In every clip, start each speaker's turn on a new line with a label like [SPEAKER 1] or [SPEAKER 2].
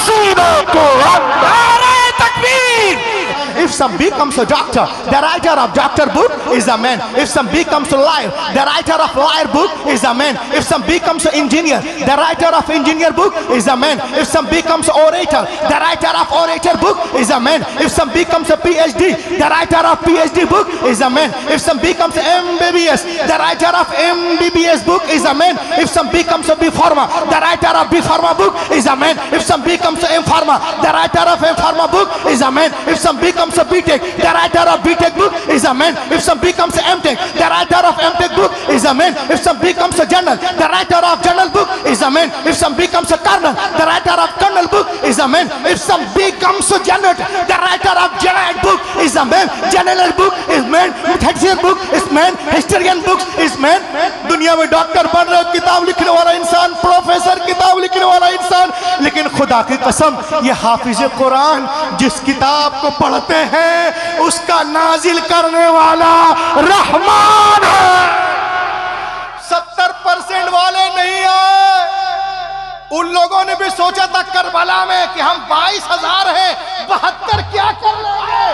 [SPEAKER 1] सीनों को नारे तकबीर। If some becomes a doctor, the writer of doctor book is a man. If some becomes a liar, the writer of liar book is a man. If some becomes an engineer, the writer of engineer book is a man. If some becomes orator, the writer of orator book is a man. If some becomes a PhD, the writer of PhD book is a man. If some becomes MBBS, the writer of MBBS book is a man. If some becomes a B Pharma, the writer of B Pharma book is a man. If some becomes a M Pharma, the writer of M Pharma book is a man. If some becomes a B.Tech, the writer of B.Tech book is a man. If some becomes a M.Tech, the writer of M.Tech book is a man. If some becomes a journal, the writer of journal book is a man. If some becomes a colonel, the writer of colonel book is a man. If some becomes a general, the writer of general book is a man. General book is man. Historian book is man. Historian book is man. दुनिया में doctor बन रहे हो, किताब लिखने वाला इंसान, professor किताब लिखने वाला इंसान, लेकिन खुदा की कसम ये हाफिज कुरान जिस किताब को पढ़ते हैं उसका नाजिल करने वाला रहमान है। 70% वाले नहीं आए। उन लोगों ने भी सोचा था करबला में कि हम 22,000 हैं, 72 क्या कर लेंगे,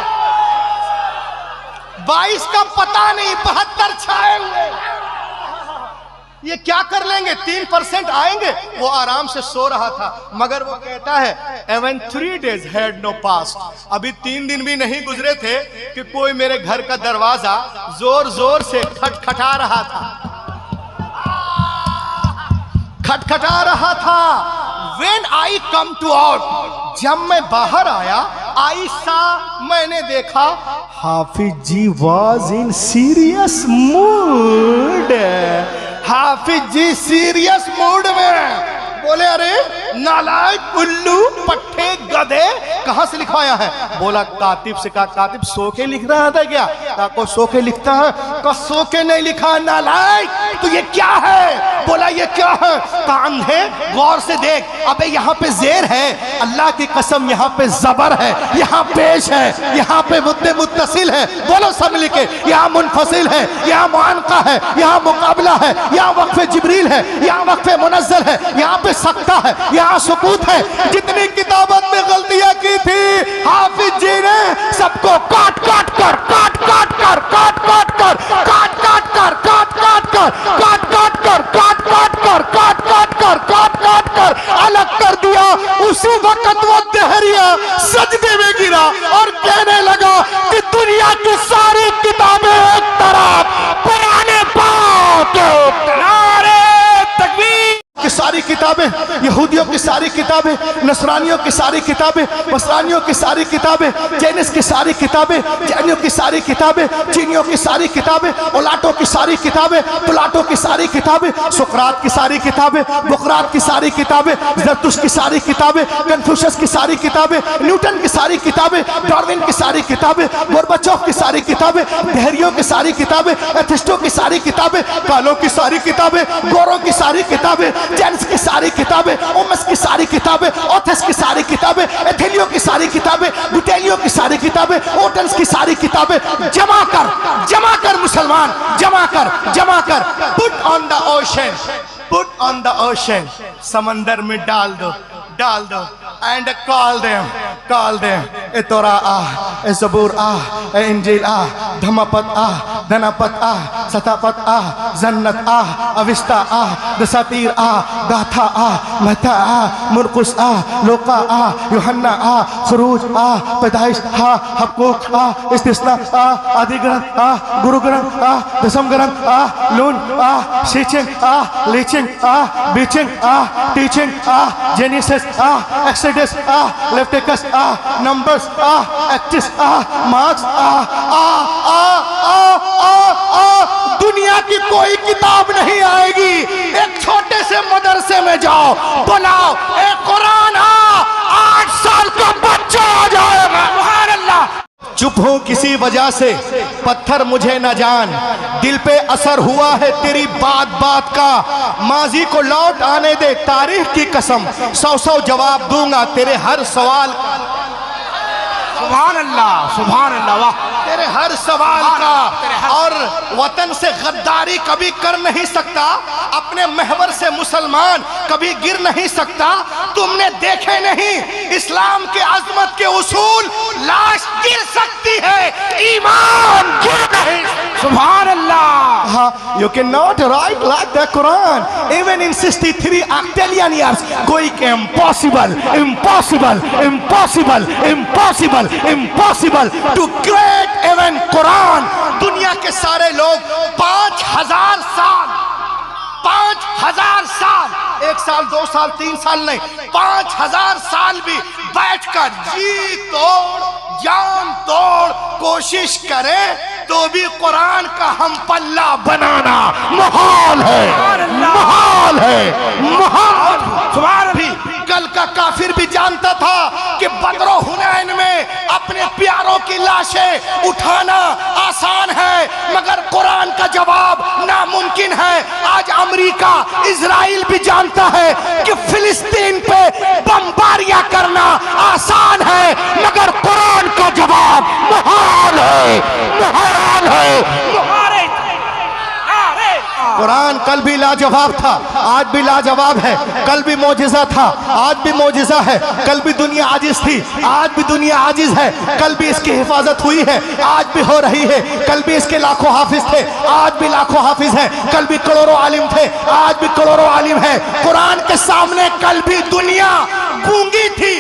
[SPEAKER 1] 22 का पता नहीं, 72 छाए हुए, ये क्या कर लेंगे, 3% आएंगे। वो आराम से सो रहा था, मगर वो कहता है even 3 days had no passed, अभी 3 दिन भी नहीं गुजरे थे कि कोई मेरे घर का दरवाजा जोर जोर से खटखटा रहा था, खटखटा रहा था। When I come to out, जब मैं बाहर आया, I saw, मैंने देखा, Hafiz ji was in serious mood। Hafiz ji serious mood में बोले, अरे नालायक, उल्लू, पट्टे, गधे, कहां से लिखवाया है? बोला कातिब से, कहा कातिब सो के लिख रहा था क्या? कहा को सो के लिखता है? कहा सो के नहीं लिखा नालायक, तो ये क्या है? बोला ये क्या है? कहा अंधे गौर से देख, अबे यहाँ पे जेर है, अल्लाह की कसम यहाँ पे जबर है, यहाँ पेश है, यहाँ पे मुद्दे मुत्तसिल है, बोलो सब लिखे, यहाँ मुनफसिल है, यहाँ मुआनका है, यहाँ मुकाबला है, यहाँ वक्फे जिब्रील है, यहाँ वक्फे मुनज़्ज़ल है, यहाँ पे सकता है, यहाँ सुकूत है। जितनी किताबत में गलतियां की थी हाफिज जी ने सबको काट काट कर, काट काट कर, काट काट कर, काट काट कर, काट काट कर, काट काट कर, काट काट कर, काट काट कर, काट काट कर अलग कर दिया। उसी वक्त वो दहरिया सजदे में गिरा और कहने लगा कि दुनिया की सारी किताबें एक तरफ, पुराने पाक नारे तकबीर की सारी किताबें, यहूदियों की सारी किताबें, नसरानियों की सारी किताबें, मसरानियों की सारी किताबें, जैनिस की सारी किताबें, जैनियों की सारी किताबें, चीनियों की सारी किताबें, ओलाटों की सारी किताबें, पुलाटों की सारी किताबें, सुकरात की सारी किताबें, बुकरात की सारी किताबें, ज़रतुश्त की सारी किताबें, कन्फ्यूशस की सारी किताबें, न्यूटन की सारी किताबें, डार्विन की सारी किताबें, गोरबाचोव की सारी किताबें, दहरियों की सारी किताबें, एथिस्टों की सारी किताबें, कालों की सारी किताबें, गोरों की सारी किताबें, जेंस की सारी किताबें, उमस की सारी किताबें, ओथस की सारी किताबें, एथेलियो की सारी किताबें, बुटेलियो की सारी किताबें, ओटन्स की सारी किताबें जमा कर मुसलमान, जमा कर, put on the ocean, put on the ocean, समंदर में डाल दो एंड कॉल देम, ए तोरा आ, ए ज़बूर आ, ए इंजील आ, धम्मपद आ, धनापद आ, सतापद आ, जन्नत आ, अविस्ता आ, दसातीर आ, गाथा आ, महता आ, मुरकुस आ, लोका आ, यूहन्ना आ, खुरूज आ, पैदाइश आ, हक़ूक़ आ, इस्तिस्ना आ, आदि ग्रंथ आ, गुरु ग्रंथ आ, दसम ग्रंथ आ, लून आ, शीचिंग आ, लीचिंग आ, बीचिंग आ, टीचिंग आ, जेनेसिस आ, एक्सोडस आ, लेविटिकस आ, नंबर्स आ, एक्ट्स आ, मार्क्स आ, दुनिया की कोई किताब नहीं आएगी। एक छोटे से मदरसे में जाओ, बुलाओ, एक कुरान आ, 8 साल का बच्चा आ जाएगा। सुभान अल्लाह। चुप हूं किसी वजह से, पत्थर मुझे न जान, दिल पे असर हुआ है तेरी बात बात का, माजी को लौट आने दे, तारीख की कसम 100 जवाब दूंगा तेरे हर सवाल का। सुभान अल्लाह, वाह, तेरे हर सवाल का। और वतन से गद्दारी कभी कर नहीं सकता, अपने महवर से मुसलमान कभी गिर नहीं सकता। तुमने देखे नहीं, इस्लाम के अजमत के उसूल, लाश गिर सकती है, ईमान गिर नहीं।
[SPEAKER 2] सुभान अल्लाह।
[SPEAKER 1] You cannot write like the Quran. Even in 63 octillion years, कोई impossible, impossible, impossible, impossible, impossible to create even Quran. दुनिया के सारे लोग 5000 साल, 5000 साल, 1 साल 2 साल 3 साल नहीं, 5000 साल भी बैठकर जी तोड़ जान तोड़ कोशिश करें तो भी कुरान का हम पल्ला बनाना मुहाल है, मुहाल है, मुहाल।
[SPEAKER 2] सुभान
[SPEAKER 1] भी कल का काफिर भी जानता था कि बदरो हुनैन में अपने प्यारों की लाशें उठाना आसान है, मगर कुरान का जवाब नामुमकिन है। आज अमेरिका, इजराइल भी जानता है कि फिलिस्तीन पे बमबारियां करना आसान है, मगर कुरान का जवाब मुहाल है, मुहाल है। कुरान कल भी लाजवाब था, आज भी लाजवाब है। कल भी मौजिज़ा था, आज भी मौजिज़ा है। कल भी दुनिया आजिज थी, आज भी दुनिया आजिज है। कल भी इसकी हिफाजत हुई है, आज भी हो रही है। कल भी इसके लाखों हाफिज थे, आज भी लाखों हाफिज हैं। कल भी करोड़ों आलिम थे, आज भी करोड़ों आलिम है। कुरान के सामने कल भी दुनिया गूंगी थी,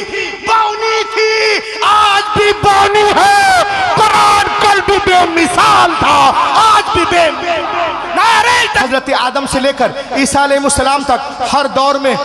[SPEAKER 1] बौनी थी, आज भी बौनी है। कुरान कल भी बेमिसाल था, आज भी हजरत आदम से लेकर ईसा अलैहिस्सलाम तक हर दौर में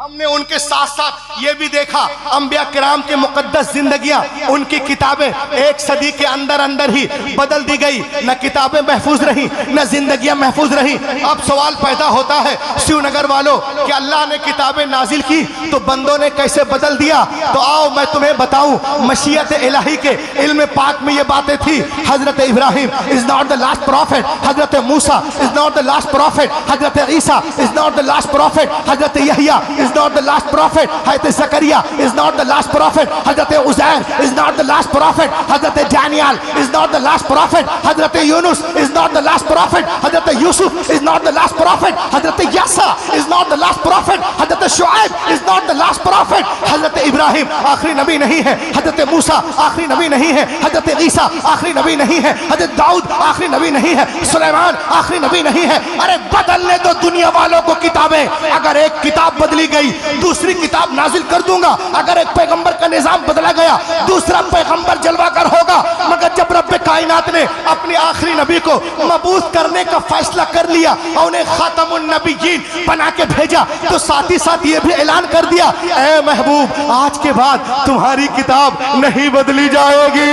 [SPEAKER 1] हमने उनके साथ साथ ये भी देखा, अंबिया किराम की मुकद्दस जिंदगियां, उनकी किताबें एक सदी के अंदर अंदर ही बदल दी गई। न किताबें महफूज रही, न जिंदगियां महफूज रही। अब सवाल पैदा होता है शिवनगर वालों कि अल्लाह ने किताबें नाजिल की तो बंदों ने कैसे बदल दिया? तो आओ मैं तुम्हें बताऊं, मशीयत इलाही के इल्म पाक में ये बातें थी। हजरत Ibrahim is not the last prophet, हजरत मूसा is not the last prophet, हजरत ईसा is not the last prophet, हजरत Yahya is not the last prophet, Hazrat Zakaria is not the last prophet, Hazrat Uzair is not the last prophet, Hazrat Daniel is not the last prophet, Hazrat Yunus is not the last prophet, Hazrat Yusuf is not the last prophet, Hazrat Yasa is not the last prophet, Hazrat Shuaib is not the last prophet, Hazrat Ibrahim आखिरी नबी नहीं है, Hazrat Musa आखिरी नबी नहीं है, Hazrat Isa आखिरी नबी नहीं है, Hazrat Dawood आखिरी नबी नहीं है, सुलेमान आखिरी नबी नहीं है। अरे बदलने दो दुनिया वालों को किताबें। अगर एक किताब बदली गई दूसरी किताब नाजिल कर दूंगा। अगर एक पैगंबर का निजाम बदला गया दूसरा पैगंबर जलवागर होगा। मगर जब रब्बे कायनात ने अपने आखिरी नबी को मबूस करने का फैसला कर लिया और उन्हें खातमुन नबीयीन बना के भेजा तो साथ ही साथ ये भी ऐलान कर दिया, ऐ महबूब आज के बाद तुम्हारी किताब नहीं बदली जाएगी,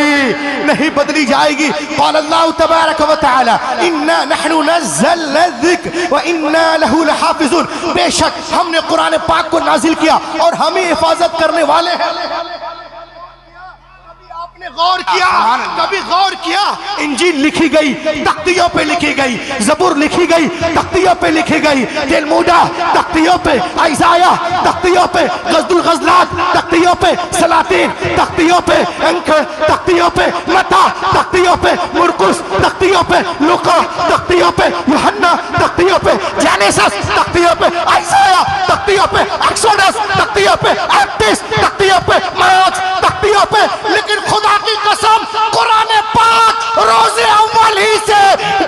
[SPEAKER 1] नहीं बदली जाएगी। क़ाल अल्लाहु तबारक व तआला इन्ना नहनु नज़्ज़लना ज़िक्र व इन्ना लहु लहाफ़िज़ून। बेशक हमने कुरान पाक को नाजिल किया और हम ही हिफाजत करने वाले हैं। आपने गौर किया, कभी गौर किया? इंजील लिखी गई तख्तियों पे लिखी गई, जबूर लिखी गई तख्तियों पे लिखी गई, तेलमुदा तख्तियों पे, इसाया तख्तियों पे, गज़दुल गज़लात तख्तियों पे, सलातीन तख्तियों पे, अंक तख्तियों पे, मता तख्तियों पे, मुरकुस तख्तियों पे, लुका तख्तियों पे, यूहन्ना तख्तियों पे, जेनेसिस तख्तियों पे, इसाया तख्तियों पे, एक्सोडस तख्तियों पे, एक्टिस तख्तियों पे, मार्क्स तख्तियों पे। लेकिन खुदा की कसम कुरान पाक रोज़े अव्वल ही से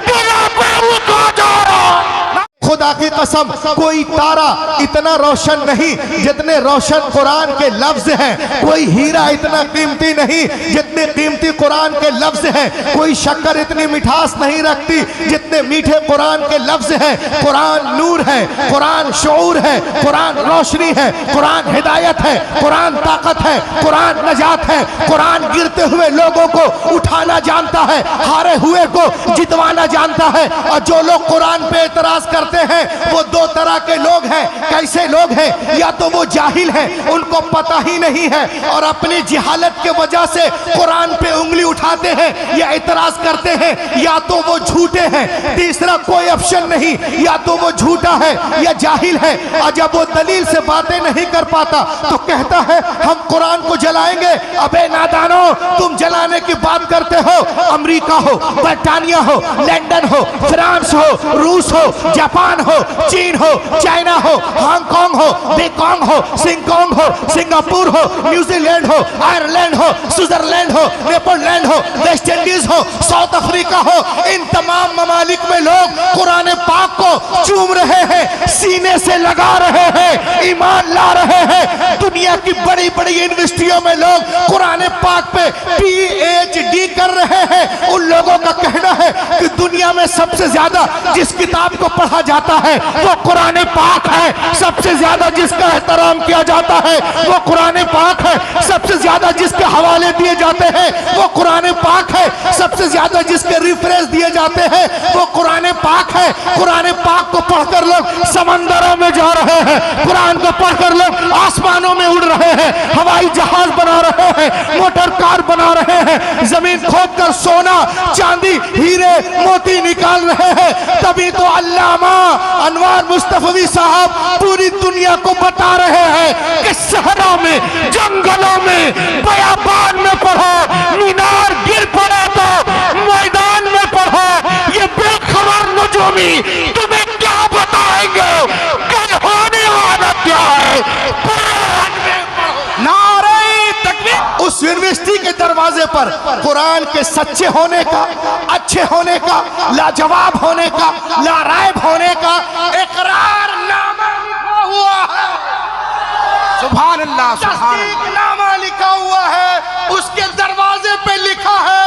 [SPEAKER 1] बिना बारी को जा रहा। खुदा की कसम कोई तारा इतना रोशन नहीं जितने रोशन कुरान के लफ्ज हैं, कोई हीरा इतना कीमती नहीं जितने कीमती कुरान के लफ्ज हैं, कोई शक्कर इतनी मिठास नहीं रखती जितने मीठे कुरान के लफ्ज हैं। कुरान नूर है, कुरान शऊर है, कुरान रोशनी है, कुरान हिदायत है, कुरान ताकत है, कुरान नजात है। कुरान गिरते हुए लोगों को उठाना जानता है, हारे हुए को जितवाना जानता है। और जो लोग कुरान पे एतराज करते हैं वो दो तरह के लोग हैं। कैसे लोग हैं? या तो वो जाहिल हैं, उनको पता ही नहीं है और अपनी जिहालत के वजह से कुरान पे उंगली उठाते हैं या एतराज करते हैं, या तो वो झूठे हैं। तीसरा कोई ऑप्शन नहीं, या तो वो झूठा है या जाहिल है। और जब वो दलील से बातें नहीं कर पाता तो कहता है हम कुरान को जलाएंगे। अबे नादानो, तुम जला जमाने की बात करते हो, अमेरिका हो, ब्रिटानिया हो, लंदन हो, फ्रांस हो, रूस हो, जापान हो, चीन हो, चाइना हो, हांगकांग हो, बेकांग हो, सिंगकांग हो, सिंगापुर हो, न्यूजीलैंड हो, आयरलैंड हो, स्विट्जरलैंड हो, नेदरलैंड हो, वेस्ट इंडीज हो, साउथ अफ्रीका हो, इन तमाम ममालिक में लोग कुरान पाक को चूम रहे हैं, सीने से लगा रहे हैं, ईमान ला रहे हैं। दुनिया की बड़ी बड़ी यूनिवर्सिटियों में लोग कुरान पाक पे PhD कर रहे हैं। उन लोगों का कहना है कि दुनिया में सबसे ज्यादा जिस किताब को पढ़ा जाता है वो कुरान पाक है, सबसे ज्यादा जिसका एहतराम किया जाता है वो कुरान पाक है, सबसे ज्यादा जिसके हवाले दिए जाते हैं वो कुरान पाक है, सबसे ज्यादा जिसके रेफरेंस दिए जाते हैं वो कुरान पाक है। कुरान पाक को पढ़कर लोग समंदरों में जा रहे हैं, कुरान को पढ़कर लोग आसमानों में उड़ रहे हैं, हवाई जहाज बना रहे हैं, मोटर कार बना रहे हैं, जमीन खोदकर सोना चांदी हीरे मोती निकाल रहे हैं। तभी तो अल्लामा अनवार मुस्तफवी साहब पूरी दुनिया को बता रहे हैं कि शहरों में, जंगलों में, बयाबान में पढ़ो, मीनार गिर पड़ा तो मैदान में पढ़ो। ये बेखबर नजूमी तुम्हें क्या बताएंगे कल होने वाला क्या है। नारे तकबीर। उस यूनिवर्सिटी के दरवाजे पर कुरान के सच्चे होने का, अच्छे होने का, लाजवाब होने का, लारायब होने का इकरार नामा लिखा हुआ है।
[SPEAKER 2] सुभान अल्लाह, सुभान अल्लाह।
[SPEAKER 1] नामा लिखा हुआ है, उसके दरवाजे पे लिखा है,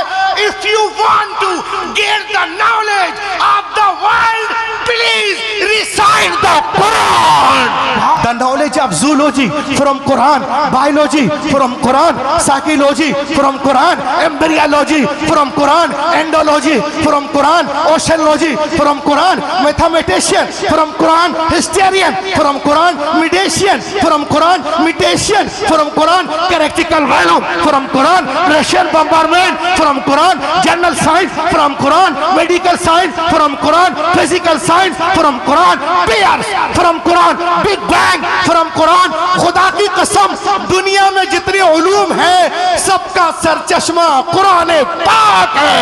[SPEAKER 1] if you want to get the knowledge of the world please recite the Quran. The knowledge of zoology from Quran, biology from Quran, psychology from Quran, embryology from Quran, endology from Quran, oceanology from Quran, mathematician from Quran, historian from Quran, mediation from Quran, mutation from Quran, characteristical value from Quran, Russian bombardment from Quran, general science from Quran, medical science from Quran, physical science from Quran, bears from Quran, big bang from Quran. खुदा की कसम दुनिया में जितने उलूम है सबका सरचश्मा कुरान पाक है।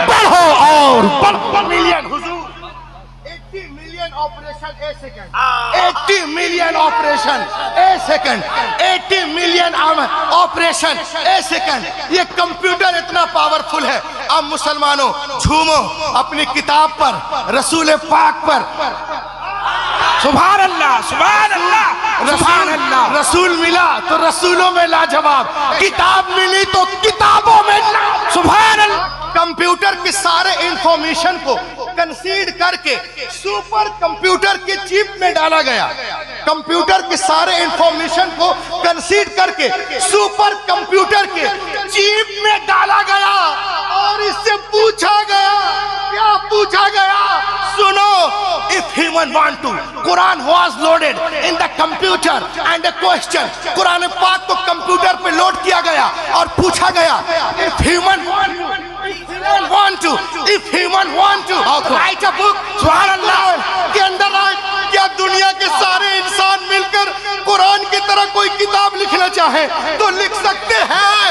[SPEAKER 1] पढ़ो और पढ़ो। मिलियन हुजूर 80 मिलियन ऑपरेशन ए सेकंड, 80 मिलियन ऑपरेशन ए सेकंड, 80 मिलियन ऑपरेशन ए सेकंड। ये कंप्यूटर इतना पावरफुल है। अब मुसलमानों झूमो अपनी किताब पर, रसूल पाक पर।
[SPEAKER 2] सुभान अल्लाह, सुभान अल्लाह, सुभान अल्लाह।
[SPEAKER 1] रसूल मिला तो रसूलों में लाजवाब, किताब मिली तो किताबों में सुभान अल्लाह। कंप्यूटर के सारे इंफॉर्मेशन को कंसीड करके सुपर कंप्यूटर के चिप में डाला गया। कंप्यूटर के सारे इंफॉर्मेशन को कंसीड करके सुपर कंप्यूटर के चिप में डाला गया और इससे पूछा गया, क्या पूछा गया? सुनो, if human want to, Quran was loaded in the computer and the question, Quran पाक को कंप्यूटर पे लोड किया गया और पूछा गया, if human want to, if human want to write a book, सुभान अल्लाह के अंदर क्या दुनिया के सारे इंसान मिलकर कुरान की तरह कोई किताब लिखना चाहे तो लिख सकते हैं?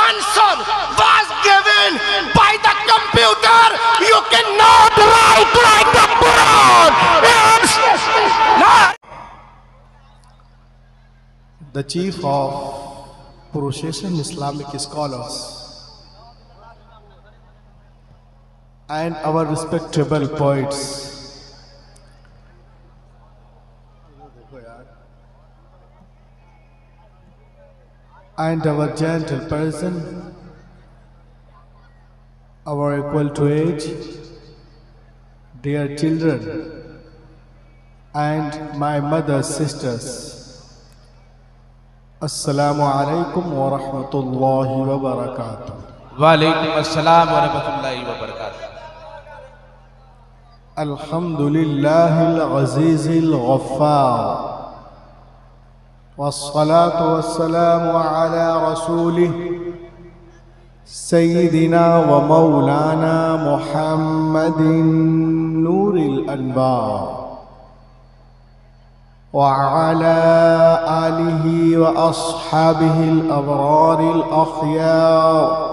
[SPEAKER 1] Answer was given by the computer. You cannot write like the Quran. The chief of Procession Islamic Scholars and our respectable poets, and our gentle person, our equal to age, dear children, and my mother's sisters. Assalamu alaikum wa rahmatullahi wa barakatuh.
[SPEAKER 2] वालेकुम अस्सलाम व रहमतुल्लाहि व बरकातहू।
[SPEAKER 1] अल्हम्दुलिल्लाहिल अज़ीज़िल गफ़्फ़ार वस्सलातु वस्सलामु अला रसूलिहि सय्यिदिना व मौलाना मुहम्मदिन नूरिल अनवार व अला आलिहि व अस्हाबिहिल अबरारिल अख़यार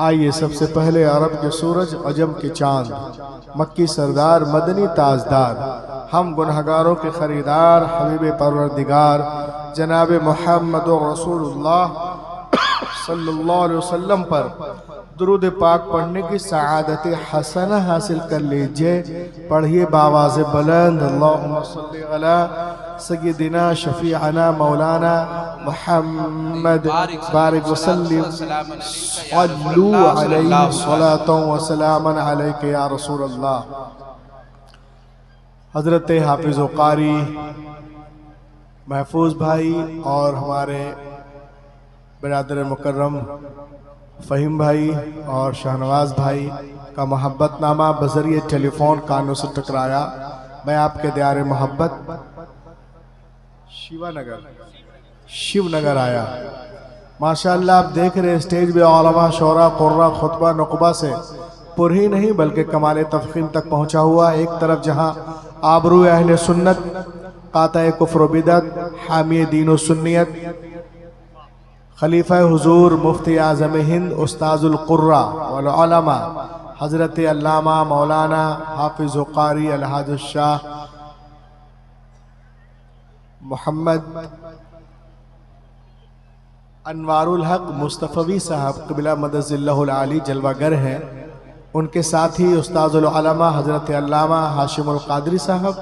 [SPEAKER 1] आइए सबसे पहले अरब के सूरज, अजम के चांद, मक्की सरदार, मदनी ताजदार, हम गुनहगारों के खरीदार, हबीब परवरदिगार जनाब मोहम्मद रसूलुल्लाह सल्लल्लाहु अलैहि वसल्लम पर दुरूद पाक पढ़ने की सआदत हसना हासिल कर लीजिए. पढ़िए बावाज़ बुलंद, अल्लाहुम्मा सल्ली अला सय्यिदिना शफीअना मौलाना मुहम्मद बारिक वसल्लिम सल्लू अलैहि सलातु व सलामन अलैका या रसूलल्लाह. हज़रत हाफिज़ कारी महफूज भाई और हमारे बिरादर मुकर्रम फ़हीम भाई और शाहनवाज भाई का मोहब्बतनामा बज़रिए टेलीफोन कानों से टकराया. मैं आपके द्यारे मोहब्बत शिवनगर आया. माशाअल्लाह आप देख रहे स्टेज पे औलमा, शोरा, कुर्रा, खुतबा, नुकबा से पुर ही नहीं बल्कि कमाल तफ़ख़ीम तक पहुँचा हुआ. एक तरफ जहाँ आबरू अहले सुन्नत, काता कुफ्र बिदअत, हामी दीन व सुन्नियत, खलीफा हुजूर मुफ्ती आज़म हिंद उस्ताजुल कुर्रा वल उलमा हज़रत अल्लामा मौलाना हाफिज़ कारी अलहाज शाह मोहम्मद अनवारुल हक मुस्तफ़वी साहब क़िबला मदज़िल्लहुल आली जलवागर हैं. उनके साथ ही उस्ताजुल उलमा हज़रत अल्लामा हाशिमुल क़ादरी साहब,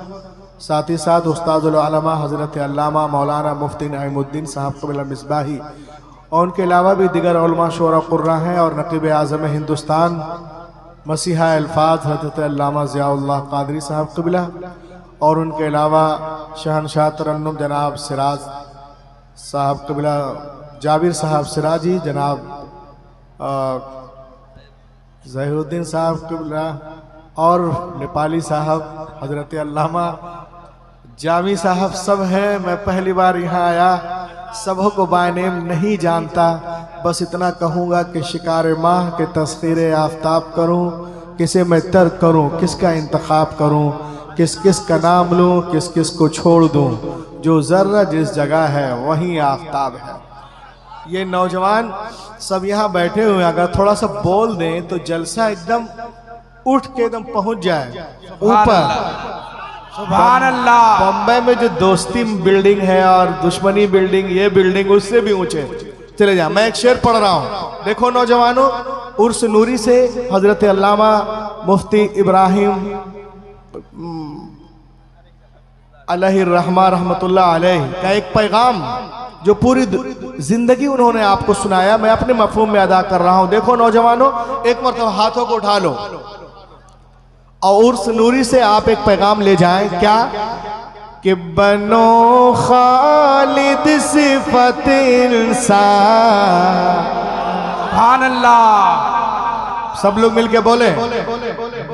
[SPEAKER 1] साथ ही साथ उस्ताजुल उलमा हज़रत अल्लामा मौलाना मुफ्ती नईमुद्दीन साहब क़िबला मिसबाही और उनके अलावा भी दिगर उलमा, शोरा, कुर्रा हैं और नक़ीब आज़म हिंदुस्तान मसीहा अल्फाज हज़रत अल्लामा ज़ियाउल्लाह क़ादरी साहब क़िबला और उनके अलावा शहनशाह तरन्नुम जनाब सिराज साहब क़िबला, जाबिर साहब सिराजी, जनाब ज़हीरुद्दीन साहब क़िबला और नेपाली साहब हज़रत अल्लामा जामी साहब सब हैं. मैं पहली बार यहाँ आया, सबों को बाय नेम नहीं जानता, बस इतना कहूँगा कि शिकार माह के तस्खीरे आफ्ताब करूँ, किसे मैं तर्क करूँ, किसका इंतखाब करूँ, किस किस का नाम लूँ, किस किस को छोड़ दूँ. जो ज़र्रा जिस जगह है वहीं आफ्ताब है. ये नौजवान सब यहाँ बैठे हुए, अगर थोड़ा सा बोल दें तो जलसा एकदम उठ के एकदम पहुँच जाए ऊपर.
[SPEAKER 2] सुभान अल्लाह.
[SPEAKER 1] बम्बई में जो दोस्ती बिल्डिंग है और दुश्मनी बिल्डिंग, ये बिल्डिंग उससे भी ऊंचे चले जा. मैं एक शेर पढ़ रहा हूँ, देखो नौजवानों. उर्स नूरी से हजरत अल्लामा मुफ्ती इब्राहिम अलैहिर्रहमा रहमतुल्लाह अलैह का एक पैगाम जो पूरी जिंदगी उन्होंने आपको सुनाया, मैं अपने मफहूम में अदा कर रहा हूँ. देखो नौजवानों, एक मरतबा हाथों को उठा लो और उर्स नूरी से आप एक पैगाम ले जाएं. क्या कि बनो खालिद सिफत इंसान.
[SPEAKER 2] सुभान अल्लाह.
[SPEAKER 1] सब लोग मिलके बोले,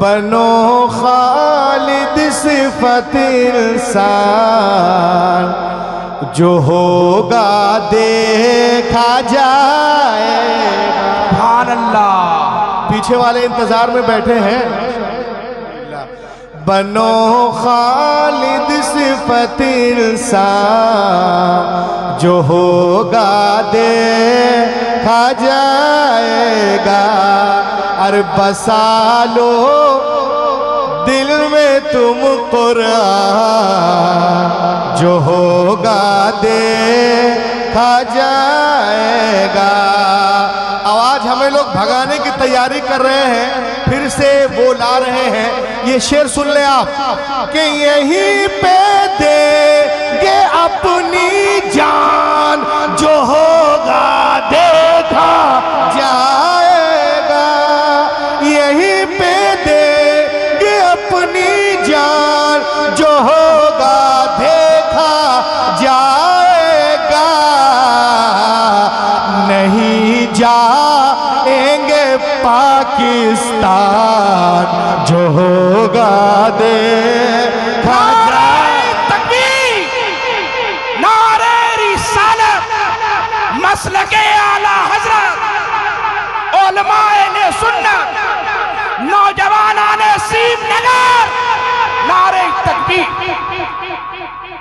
[SPEAKER 1] बनो खालिद सिफत इंसान जो होगा देखा जाएगा।
[SPEAKER 2] सुभान अल्लाह।
[SPEAKER 1] पीछे वाले इंतजार में बैठे हैं। बनो खालिद सिफत इंसान जो होगा देखा जाएगा। अरे बसा लो दिल में तुम कुरान जो होगा देखा जाएगा। आवाज हमें लोग भगाने की तैयारी कर रहे हैं, फिर से वो ला रहे हैं। ये शेर सुन ले आप कि यहीं पे देंगे अपनी जान जो होगा देखा जाएगा। यहीं पे देंगे अपनी जान जो होगा देखा जाएगा। नहीं जाएंगे पाकिस्तान जो होगा देखा
[SPEAKER 2] नारे तकबीर, नारे रिसालत, मसलके आला हजरत, उलमाए ने सुन्नत, नौजवानाने सीम नगर, नारे तकबीर।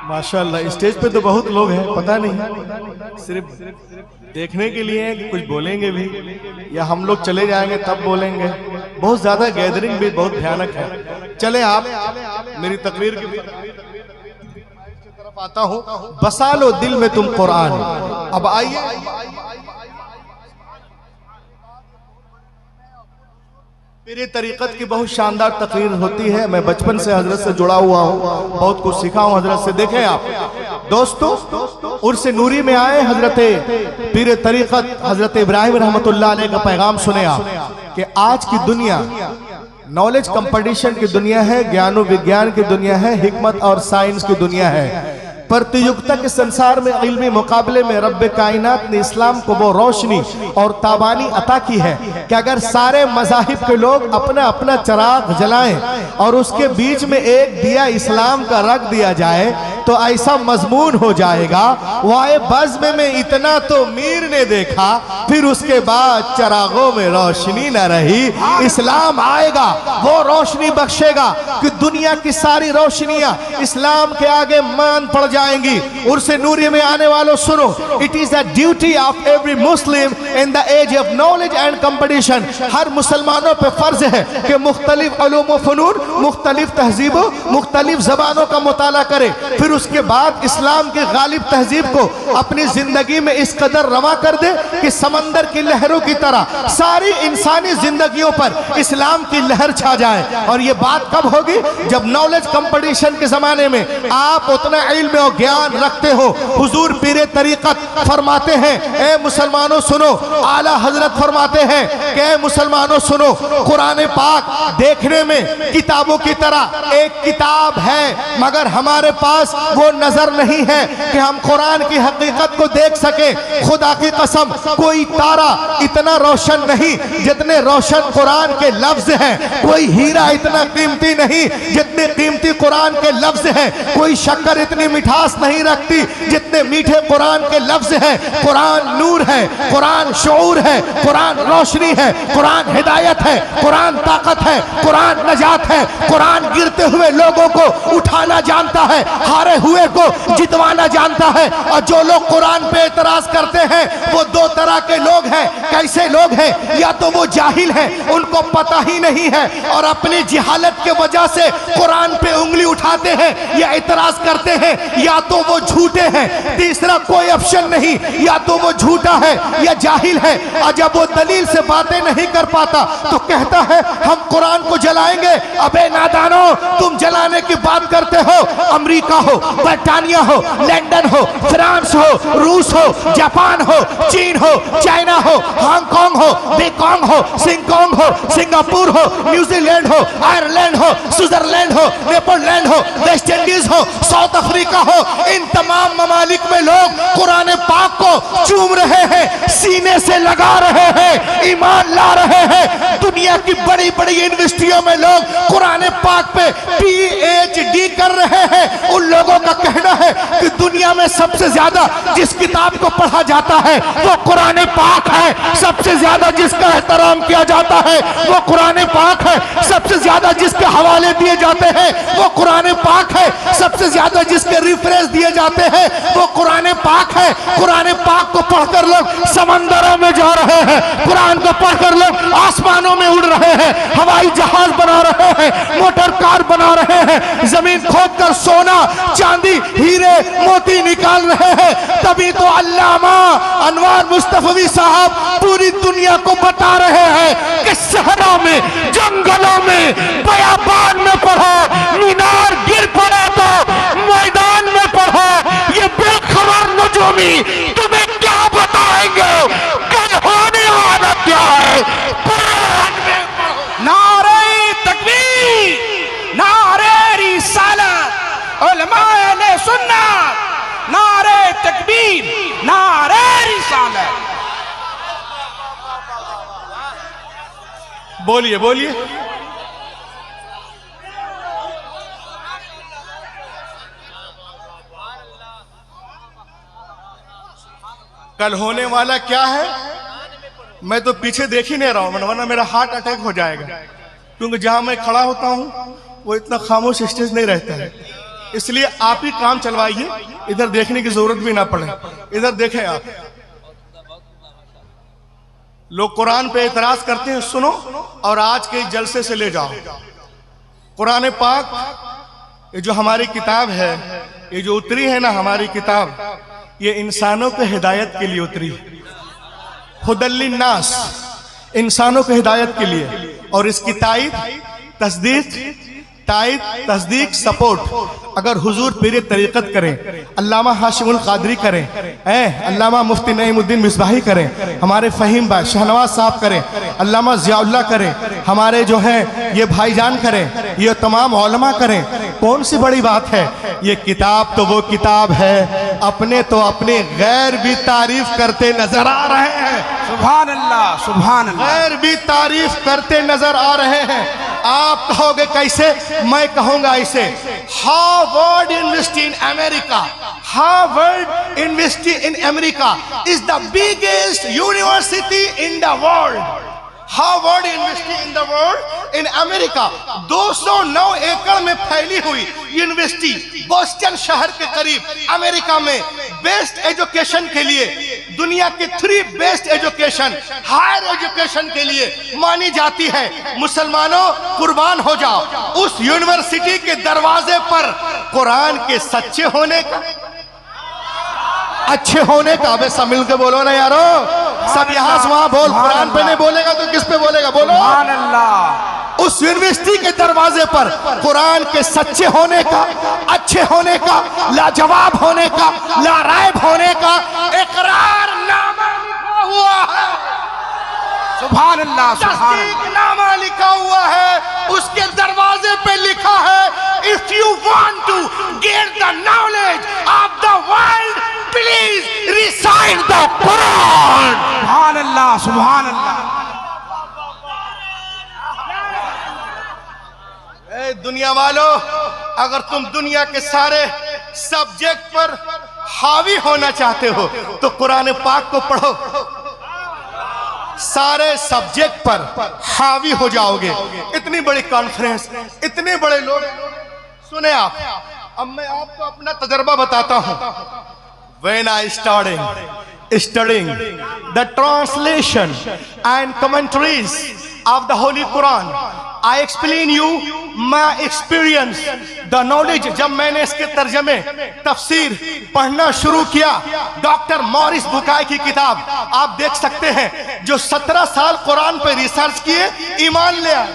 [SPEAKER 1] माशाल्लाह। स्टेज पे तो बहुत लोग हैं, पता नहीं सिर्फ देखने के लिए हैं कि कुछ बोलेंगे भी या हम लोग चले जाएंगे तब बोलेंगे। बहुत ज्यादा गैदरिंग भी बहुत भयानक है। चले आप मेरी तकरीर की तरफ आता हूं। बसा लो दिल में तुम कुरान। अब आइए मेरी तरीक़त की बहुत शानदार तकरीर होती है। मैं बचपन से हजरत से जुड़ा हुआ हूँ, बहुत कुछ सीखा हूँ हजरत से। देखें आप दोस्तों, उर्स नूरी में आए हजरत पीर तरीक़त हजरत इब्राहिम रहमतुल्लाह अलैह का पैगाम सुने आप कि आज की दुनिया नॉलेज कंपटीशन की दुनिया है, ज्ञान विज्ञान की दुनिया है, हिकमत और साइंस की दुनिया है। प्रतियोगिता के संसार में इल्मी मुकाबले में रब कायनात ने इस्लाम को वो रोशनी और ताबानी अता की है कि अगर सारे मज़ाहिब के लोग अपना अपना चिराग जलाएं और उसके बीच में एक दिया इस्लाम का रख दिया जाए तो ऐसा मजमून हो जाएगा, वाए बज़्म में इतना तो मीर ने देखा, फिर उसके बाद चिरागों में रोशनी न रही। इस्लाम आएगा, वो रोशनी बख्शेगा कि दुनिया की सारी रोशनियां इस्लाम के आगे मान पड़ जाएंगी। उर्से नूरी में आने वालों सुनो, it is the duty of every Muslim in the age of knowledge and competition. हर मुसलमानों पे फर्ज है कि मुख्तलिफ उलूम व फनून, मुख्तलिफ तहजीबों, मुख्तलिफ जबानों का मुताला करे, फिर उसके बाद इस्लाम की गालिब तहजीब को अपनी जिंदगी में इस कदर रवा कर दे कि समंदर की लहरों की तरह सारी इंसानी जिंदगियों पर इस्लाम की लहर छा जाए। और ये बात कब होगी? जब नॉलेज कंपटीशन के जमाने में आप उतना इल्म और ज्ञान रखते हो। हुजूर पीरे तरीक़त फरमाते हैं, ए मुसलमानों सुनो, आला हजरत फरमाते हैं कि ए मुसलमानों सुनो, कुरान पाक देखने में किताबों की तरह एक किताब है, मगर हमारे पास वो नजर नहीं है कि हम कुरान की हकीकत को देख सके। खुदा की कसम, कोई तारा इतना रोशन नहीं जितने रोशन कुरान के लफ्ज हैं, कोई हीरा इतना कीमती नहीं जितने कीमती कुरान के लफ्ज हैं, कोई शक्कर इतनी मिठास नहीं रखती जितने मीठे कुरान के लफ्ज हैं। कुरान नूर है, कुरान शऊर है, कुरान रोशनी है, कुरान हिदायत है, कुरान ताकत है, कुरान नजात है। कुरान गिरते हुए लोगों को उठाना जानता है, हारे हुए को जितवाना जानता है। और जो लोग कुरान पे एतराज करते हैं वो दो तरह के लोग हैं। कैसे लोग हैं? या तो वो जाहिल हैं, उनको पता ही नहीं है और अपनी जिहालत के वजह से कुरान पे उंगली उठाते हैं या एतराज करते हैं, या तो वो झूठे हैं। तीसरा कोई ऑप्शन नहीं, या तो वो झूठा है या जाहिल है। और जब वो दलील से बातें नहीं कर पाता तो कहता है हम कुरान को जलाएंगे। अबे नादानो, तुम जलाने की बात करते हो, अमेरिका हो, ब्रिटानिया हो, लंदन हो, फ्रांस हो, रूस हो, जापान हो, चीन हो, चाइना हो, हांगकांग हो, बेकांग हो, सिंगकांग हो, सिंगापुर हो, न्यूजीलैंड हो, आयरलैंड हो, स्विट्जरलैंड हो, नेदरलैंड हो, वेस्ट इंडीज हो, साउथ अफ्रीका हो, इन तमाम ममालिक में लोग कुरान पाक को चूम रहे हैं, सीने से लगा रहे हैं, ईमान ला रहे हैं। दुनिया की बड़ी बड़ी यूनिवर्सिटियों में लोग कुरान पाक पे PhD रहे हैं उन लोगों का कहना है कि दुनिया में सबसे ज्यादा जिस किताब को पढ़ा जाता है वो कुरान पाक है, सबसे ज्यादा जिसका एहतराम किया जाता है वो कुरान पाक है, सबसे ज्यादा जिसके हवाले दिए जाते हैं वो कुरान पाक है, सबसे ज्यादा जिसके रेफरेंस दिए जाते हैं वो कुरान पाक है। कुरान पाक को पढ़कर लोग समंदरों में जा रहे हैं, कुरान को पढ़कर लोग आसमानों में उड़ रहे हैं, हवाई जहाज बना रहे हैं, मोटर कार बना रहे हैं, जमीन खोदकर सोना चांदी हीरे मोती निकाल रहे हैं। तभी तो अल्लामा अनवार मुस्तफवी साहब पूरी दुनिया को बता रहे हैं कि शहरों में, जंगलों में, बयाबान में पढ़ो, मीनार गिर पड़ा तो मैदान में पढ़ो। ये बेखबर नजूमी तुम्हें क्या बताएंगे कल होने वाला क्या है। कुरान में
[SPEAKER 2] नारे तकबीर, नारे रिसालत, उलमाए अहले सुन्नत, नारे तकबीर, नारे रिसालत।
[SPEAKER 1] बोलिए बोलिए। कल होने वाला क्या है मैं तो पीछे देख ही नहीं रहा हूं, वरना मेरा हार्ट अटैक हो जाएगा, क्योंकि जहां मैं खड़ा होता हूं वो इतना खामोश स्टेज नहीं रहता है। इसलिए आप ही काम चलवाइए, इधर देखने की जरूरत भी ना पड़े। इधर देखें आप, लोग कुरान पे एतराज करते हैं, सुनो और आज के जलसे से ले जाओ। कुरान पाक ये जो हमारी किताब है, ये जो उतरी है ना हमारी किताब, ये इंसानों के हिदायत के लिए उतरी, हुदल्लिन्नास, इंसानों के हिदायत के लिए। और इसकी तस्दीक सपोर्ट अगर हुजूर पीर तरीक़त करें, अल्लामा हाशिमुल क़ादरी करें, अल्लामा मुफ्ती नईमुद्दीन मिसबाही करें, हमारे फ़हीम भाई शहनवाज साहब करें, अल्लामा ज़ियाउल्लाह करें, हमारे जो हैं ये भाईजान करें, ये तमाम उलमा करें, कौन सी बड़ी बात है। ये किताब तो वो किताब है, अपने तो अपने गैर भी तारीफ करते नजर आ रहे हैं।
[SPEAKER 2] सुभान अल्लाह, सुभान अल्लाह।
[SPEAKER 1] गैर भी तारीफ करते नजर आ रहे हैं। आप कहोगे कैसे, मैं कहूंगा ऐसे। Harvard university in America, Harvard university in America is the biggest university in the world. Harvard university in the world in America 209 एकड़ में फैली हुई यूनिवर्सिटी, बोस्टन शहर के करीब अमेरिका में बेस्ट एजुकेशन के लिए, दुनिया के 3 बेस्ट एजुकेशन, हायर एजुकेशन के लिए मानी जाती है। मुसलमानों कुर्बान हो जाओ, उस यूनिवर्सिटी के दरवाजे पर कुरान के सच्चे होने का, अच्छे होने का, अबे सब मिल के बोलो ना यारो, सब यहाँ से वहां बोल, कुरान पे नहीं बोलेगा तो किस पे बोलेगा, बोलो।
[SPEAKER 2] सुभान अल्लाह।
[SPEAKER 1] उस यूनिवर्सिटी के दरवाजे पर कुरान के सच्चे होने का, अच्छे होने का, लाजवाब होने का, लारायब होने का इकरारनामा लिखा हुआ है।
[SPEAKER 2] सुभान अल्लाह, सुभान अल्लाह।
[SPEAKER 1] तस्दीकनामा लिखा हुआ है, उसके दरवाजे पे लिखा है, if you want to get the knowledge of the world please recite the Quran.
[SPEAKER 2] सुभान अल्लाह, सुभान अल्लाह।
[SPEAKER 1] ए दुनिया वालों, अगर तुम दुनिया के सारे सब्जेक्ट पर हावी होना चाहते हो तो कुरान पाक को पढ़ो, सारे सब्जेक्ट पर हावी हो जाओगे। इतनी बड़ी कॉन्फ्रेंस, इतने बड़े लोग, सुने आप, अब मैं आपको अपना तजर्बा बताता हूं। When I started studying the translation and commentaries of the Holy Quran, I explain you my experience, the knowledge। जब मैंने इसके तर्जमे तफसीर पढ़ना शुरू किया, डॉक्टर मॉरिस बुकाई की किताब आप देख सकते हैं, जो 17 साल कुरान पे रिसर्च किए, ईमान ले आए,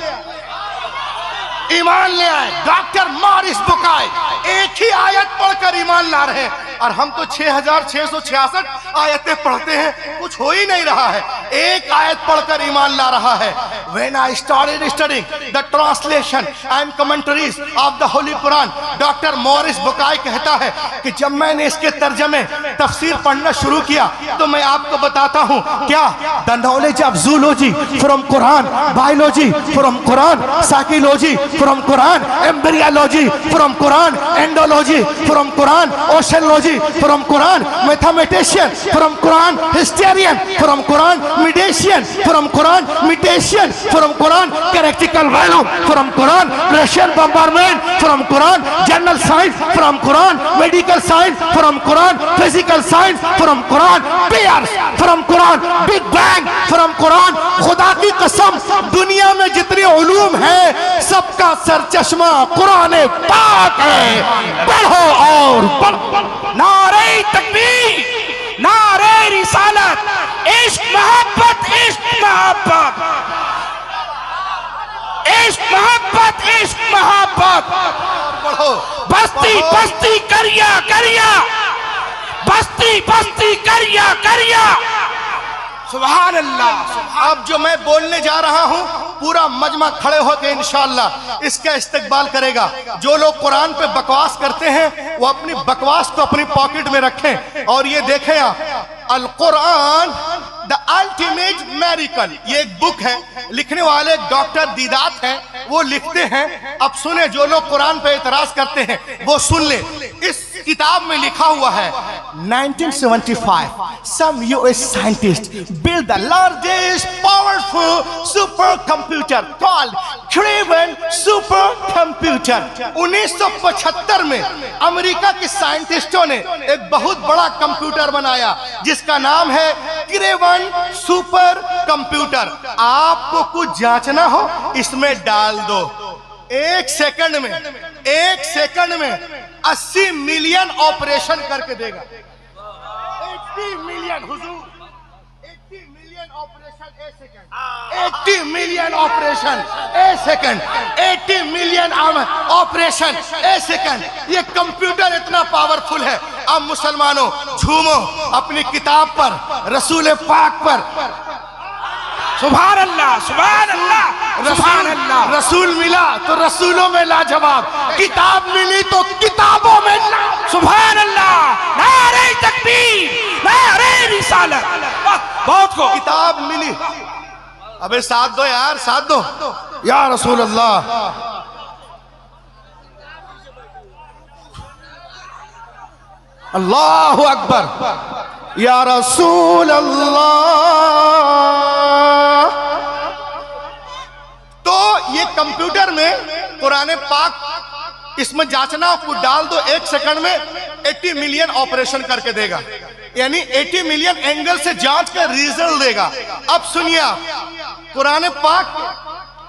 [SPEAKER 1] ईमान ले आए। डॉक्टर मॉरिस बुकाई एक ही आयत पढ़कर ईमान ला रहे हैं। और हम तो 6666 आयतें पढ़ते हैं, कुछ हो ही नहीं रहा है। एक आयत पढ़कर ईमान ला रहा है। When I started studying the translation and commentaries of the Holy Quran, doctor Maurice Bucaille कहता है कि जब मैंने इसके तर्जमे तफसीर पढ़ना शुरू किया तो मैं आपको बताता हूं क्या, the knowledge of zoology from Quran, biology from Quran, psychology from Quran, embryology from Quran, endology from Quran, oceanology from Quran, mathematician from Quran, historian from Quran, medicine from Quran, mutation from Quran, practical value from Quran, Russian bombardment from Quran, general science from Quran, medical science from Quran, physical science from Quran, pairs from Quran, big bang from Quran. खुदा की कसम, दुनिया में जितनी उलूम है सबका सरचश्मा कुरान पाक है। पढ़ो और पढ़ो।
[SPEAKER 2] नारे तकबीर, नारे रिसालत, इश्क मोहब्बत, इश्क मोहब्बत, इश्क मोहब्बत, इश्क मोहब्बत।
[SPEAKER 1] पढ़ो।
[SPEAKER 2] बस्ती बस्ती करिया करिया, बस्ती बस्ती करिया करिया। सुभान अल्लाह।
[SPEAKER 1] अब जो मैं बोलने जा रहा हूं पूरा मजमा खड़े होकर इंशाअल्लाह इसका इस्तकबाल करेगा। जो लोग कुरान पे बकवास करते हैं वो अपनी बकवास को अपनी पॉकेट में रखें और ये देखें आप, अल कुरान द अल्टीमेट मेरिकल, ये एक बुक है, लिखने वाले डॉक्टर दीदात हैं, वो लिखते हैं। अब सुने, जो लोग कुरान पे एतराज करते हैं वो सुन ले। इस किताब में लिखा हुआ है 1975 some US scientists built the largest powerful supercomputer called Craven supercomputer। 1975 में अमेरिका के साइंटिस्टों ने एक बहुत बड़ा कंप्यूटर बनाया जिसका नाम है क्रेवन सुपर कंप्यूटर। आपको कुछ जांचना हो इसमें डाल दो, एक सेकंड में 80 मिलियन ऑपरेशन करके देगा। 80 मिलियन हुजूर, 80 मिलियन ऑपरेशन ए सेकंड, 80 मिलियन ऑपरेशन ए सेकंड, 80 मिलियन ऑपरेशन ए सेकंड। ये कंप्यूटर इतना पावरफुल है। अब मुसलमानों झूमो अपनी किताब पर, रसूल पाक पर।
[SPEAKER 2] सुभान अल्लाह, सुभान अल्लाह, सुभान अल्लाह।
[SPEAKER 1] रसूल मिला तो रसूलों में लाजवाब, किताब मिली तो किताबों में
[SPEAKER 2] सुभान अल्लाह। नारे तकबीर, नारे रिसालत। बहुत को
[SPEAKER 1] किताब मिली। अबे साथ दो यार, साथ दो या रसूल अल्लाह। अल्लाहु अकबर या रसूल अल्लाह। तो ये कंप्यूटर में कुरान पाक इसमें जांचना, आपको डाल दो, एक सेकंड में 80 मिलियन ऑपरेशन करके देगा, यानी 80 मिलियन एंगल से जांच कर रिजल्ट देगा। अब सुनिए आप, कुरान पाक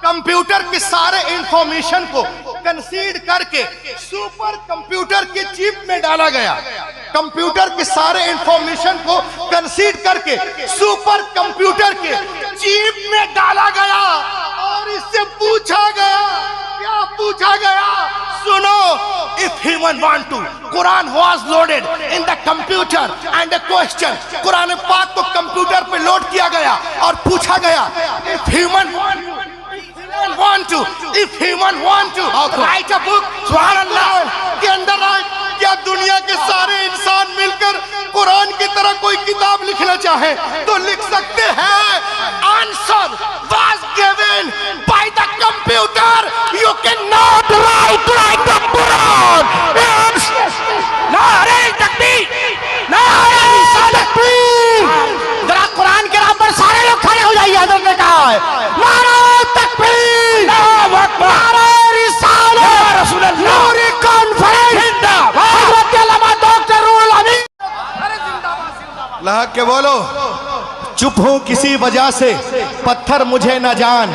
[SPEAKER 1] कंप्यूटर के सारे इंफॉर्मेशन को कंसीड करके सुपर कंप्यूटर के चिप में डाला गया। कंप्यूटर के सारे इंफॉर्मेशन को कंसीड करके सुपर कंप्यूटर के चिप में डाला गया और इससे पूछा गया, क्या पूछा गया? सुनो, if human want to, Quran was loaded in the computer and a question, Quran पाक को कंप्यूटर पे लोड किया गया और पूछा गया, if human want to, if human want to write a book, सुभान अल्लाह, के अंदर क्या दुनिया के सारे इंसान मिलकर कुरान की तरह कोई किताब लिखना चाहे तो लिख सकते हैं? Answer was given by the computer. You cannot write like the Quran.
[SPEAKER 2] नारे तकबीर, नारे तकबीर।
[SPEAKER 1] जरा कुरान के नाम पर सारे लोग खड़े हो जाइए। हज़रत ने कहा है नारे तकबीर, नारे रिसालत,
[SPEAKER 2] या रसूल अल्लाह।
[SPEAKER 1] नूरी कॉन्फ्रेंस, हज़रत अल्लामा डॉक्टर रूहुल अमीन। लहक के बोलो, चुप हूं किसी वजह से, पत्थर मुझे न जान,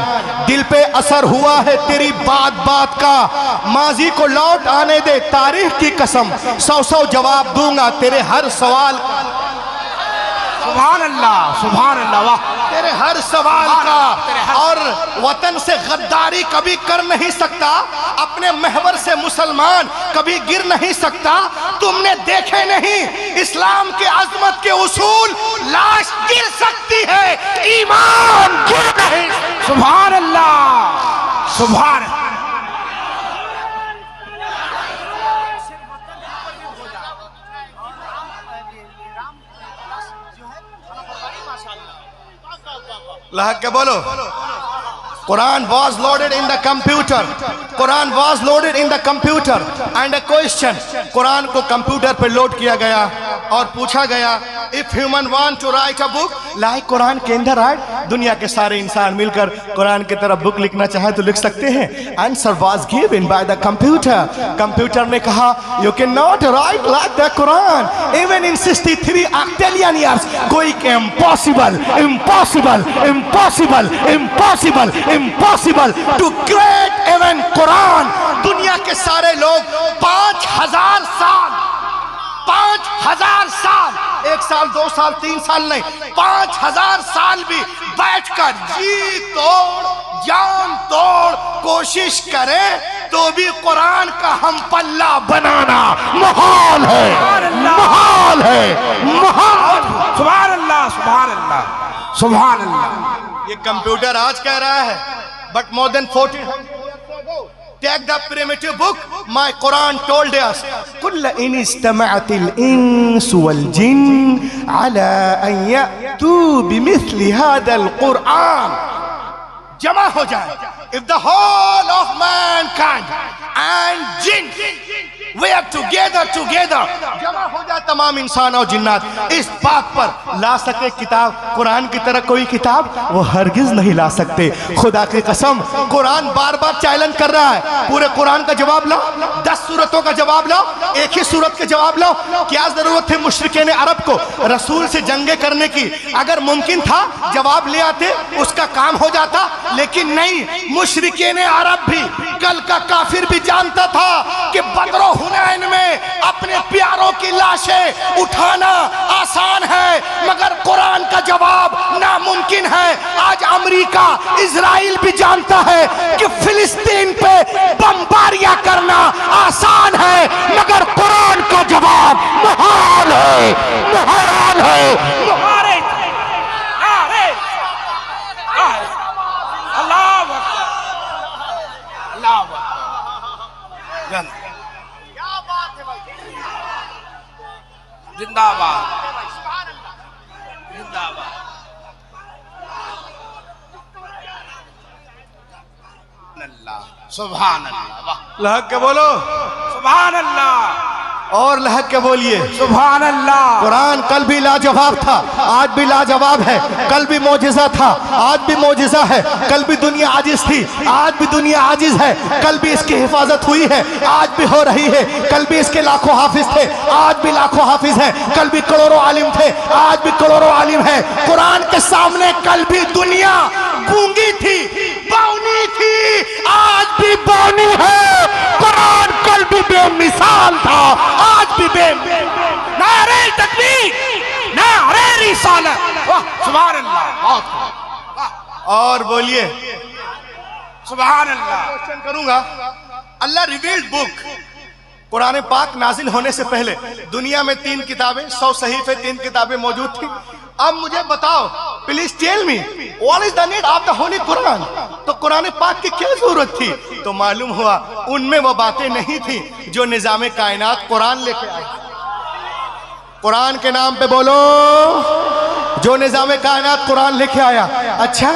[SPEAKER 1] दिल पे असर हुआ है तेरी बात बात का, माजी को लौट आने दे तारीख की कसम, 100 जवाब दूंगा तेरे हर सवाल।
[SPEAKER 2] सुभान अल्लाह वाह
[SPEAKER 1] तेरे हर सवाल का। और वतन से गद्दारी कभी कर नहीं सकता, अपने महवर से मुसलमान कभी गिर नहीं सकता। तुमने देखे नहीं इस्लाम के अजमत के उसूल, लाश गिर सकती है, ईमान गिर नहीं।
[SPEAKER 2] सुभान अल्लाह सुभान।
[SPEAKER 1] लहक के बोलो। Quran was loaded in the computer. Quran was loaded in the computer and a question. Quran को कंप्यूटर पर लोड किया गया और पूछा गया, if human want to write a book like Quran can they write? दुनिया के सारे इंसान मिलकर कुरान की तरफ बुक लिखना चाहे तो लिख सकते हैं। Answer was given by the computer. Computer ने कहा, you cannot write like the Quran. Even in 63 octillion years, कोई impossible, impossible, impossible, impossible, impossible to create even Quran. दुनिया के सारे लोग 5000 साल, 5000 साल, 1 साल 2 साल 3 साल नहीं, 5000 साल भी बैठकर जी तोड़ जान तोड़ कोशिश करें तो भी कुरान का हम पल्ला बनाना मुहाल है, मुहाल है, मुहाल।
[SPEAKER 2] सुभान अल्लाह सुभान अल्लाह सुभान अल्लाह।
[SPEAKER 1] ये कंप्यूटर आज कह रहा है, but more than 1400 years ago, take the primitive book, my Quran told us, कुल इन इज्तमअतिल इंस वल जिन अला अन यअतू बिमिस्लि हादल कुरान, जमा हो जाए, if the whole of mankind and jinn were together, जमा हो जाए तमाम इंसान और जिन्नात इस बात पर ला सके किताब कुरान की तरह कोई किताब, वो हरगिज नहीं ला सकते। खुदा की कसम, कुरान बार बार चैलेंज कर रहा है, पूरे कुरान का जवाब लो, 10 सूरतों का जवाब लो, एक ही सूरत के जवाब लो। क्या जरूरत थी मुशरिकीन अरब को रसूल से जंगे करने की? अगर मुमकिन था जवाब ले आते, उसका काम हो जाता, लेकिन नहीं। मुशरिकीन अरब भी, कल का काफिर भी जानता था कि बदर हुनैन में अपने प्यारों की लाशें उठाना आसान है, मगर कुरान का जवाब नामुमकिन है। आज अमेरिका इजराइल भी जानता है कि फिलिस्तीन पे बमबारियां करना आसान है, मगर कुरान का जवाब मुहाल है, मुहाल है, मुहाल है।
[SPEAKER 2] जिंदाबाद जिंदाबाद। सुभान अल्लाह।
[SPEAKER 1] लहक के बोलो
[SPEAKER 2] सुभान अल्लाह
[SPEAKER 1] और लहक के बोलिए
[SPEAKER 2] सुभान अल्लाह।
[SPEAKER 1] कुरान कल भी लाजवाब था, आज भी लाजवाब है। कल भी मौजिज़ा था, आज भी मौजिज़ा है। कल भी दुनिया आजिज थी, आज भी दुनिया आजिज है। कल भी इसकी हिफाजत हुई है, आज भी हो रही है। कल भी इसके लाखों हाफिज थे, आज भी लाखों हाफिज हैं। कल भी करोड़ों आलिम थे, आज भी करोड़ों आलिम है। कुरान के सामने कल भी दुनिया गूंगी थी, बौनी थी, आज भी बौनी है। कुरान कल भी बेमिसाल था, आज भी
[SPEAKER 2] नारे तकबीर, नारे रिसालत, वाह सुभान अल्लाह।
[SPEAKER 1] और बोलिए
[SPEAKER 2] सुभान अल्लाह।
[SPEAKER 1] क्वेश्चन करूंगा। अल्लाह रिवील्ड बुक, कुरान पाक नाजिल होने से पहले दुनिया में 3 किताबें, 100 सहीफे, 3 किताबें मौजूद थी। अब मुझे बताओ, please tell me what is the need of the holy Quran. तो कुरान पाक की क्या जरूरत थी? तो मालूम हुआ उनमें वो बातें नहीं थी जो निजाम कायनात कुरान लेके आए। कुरान के नाम पे बोलो, जो निजाम कायनात कुरान लेके आया। अच्छा,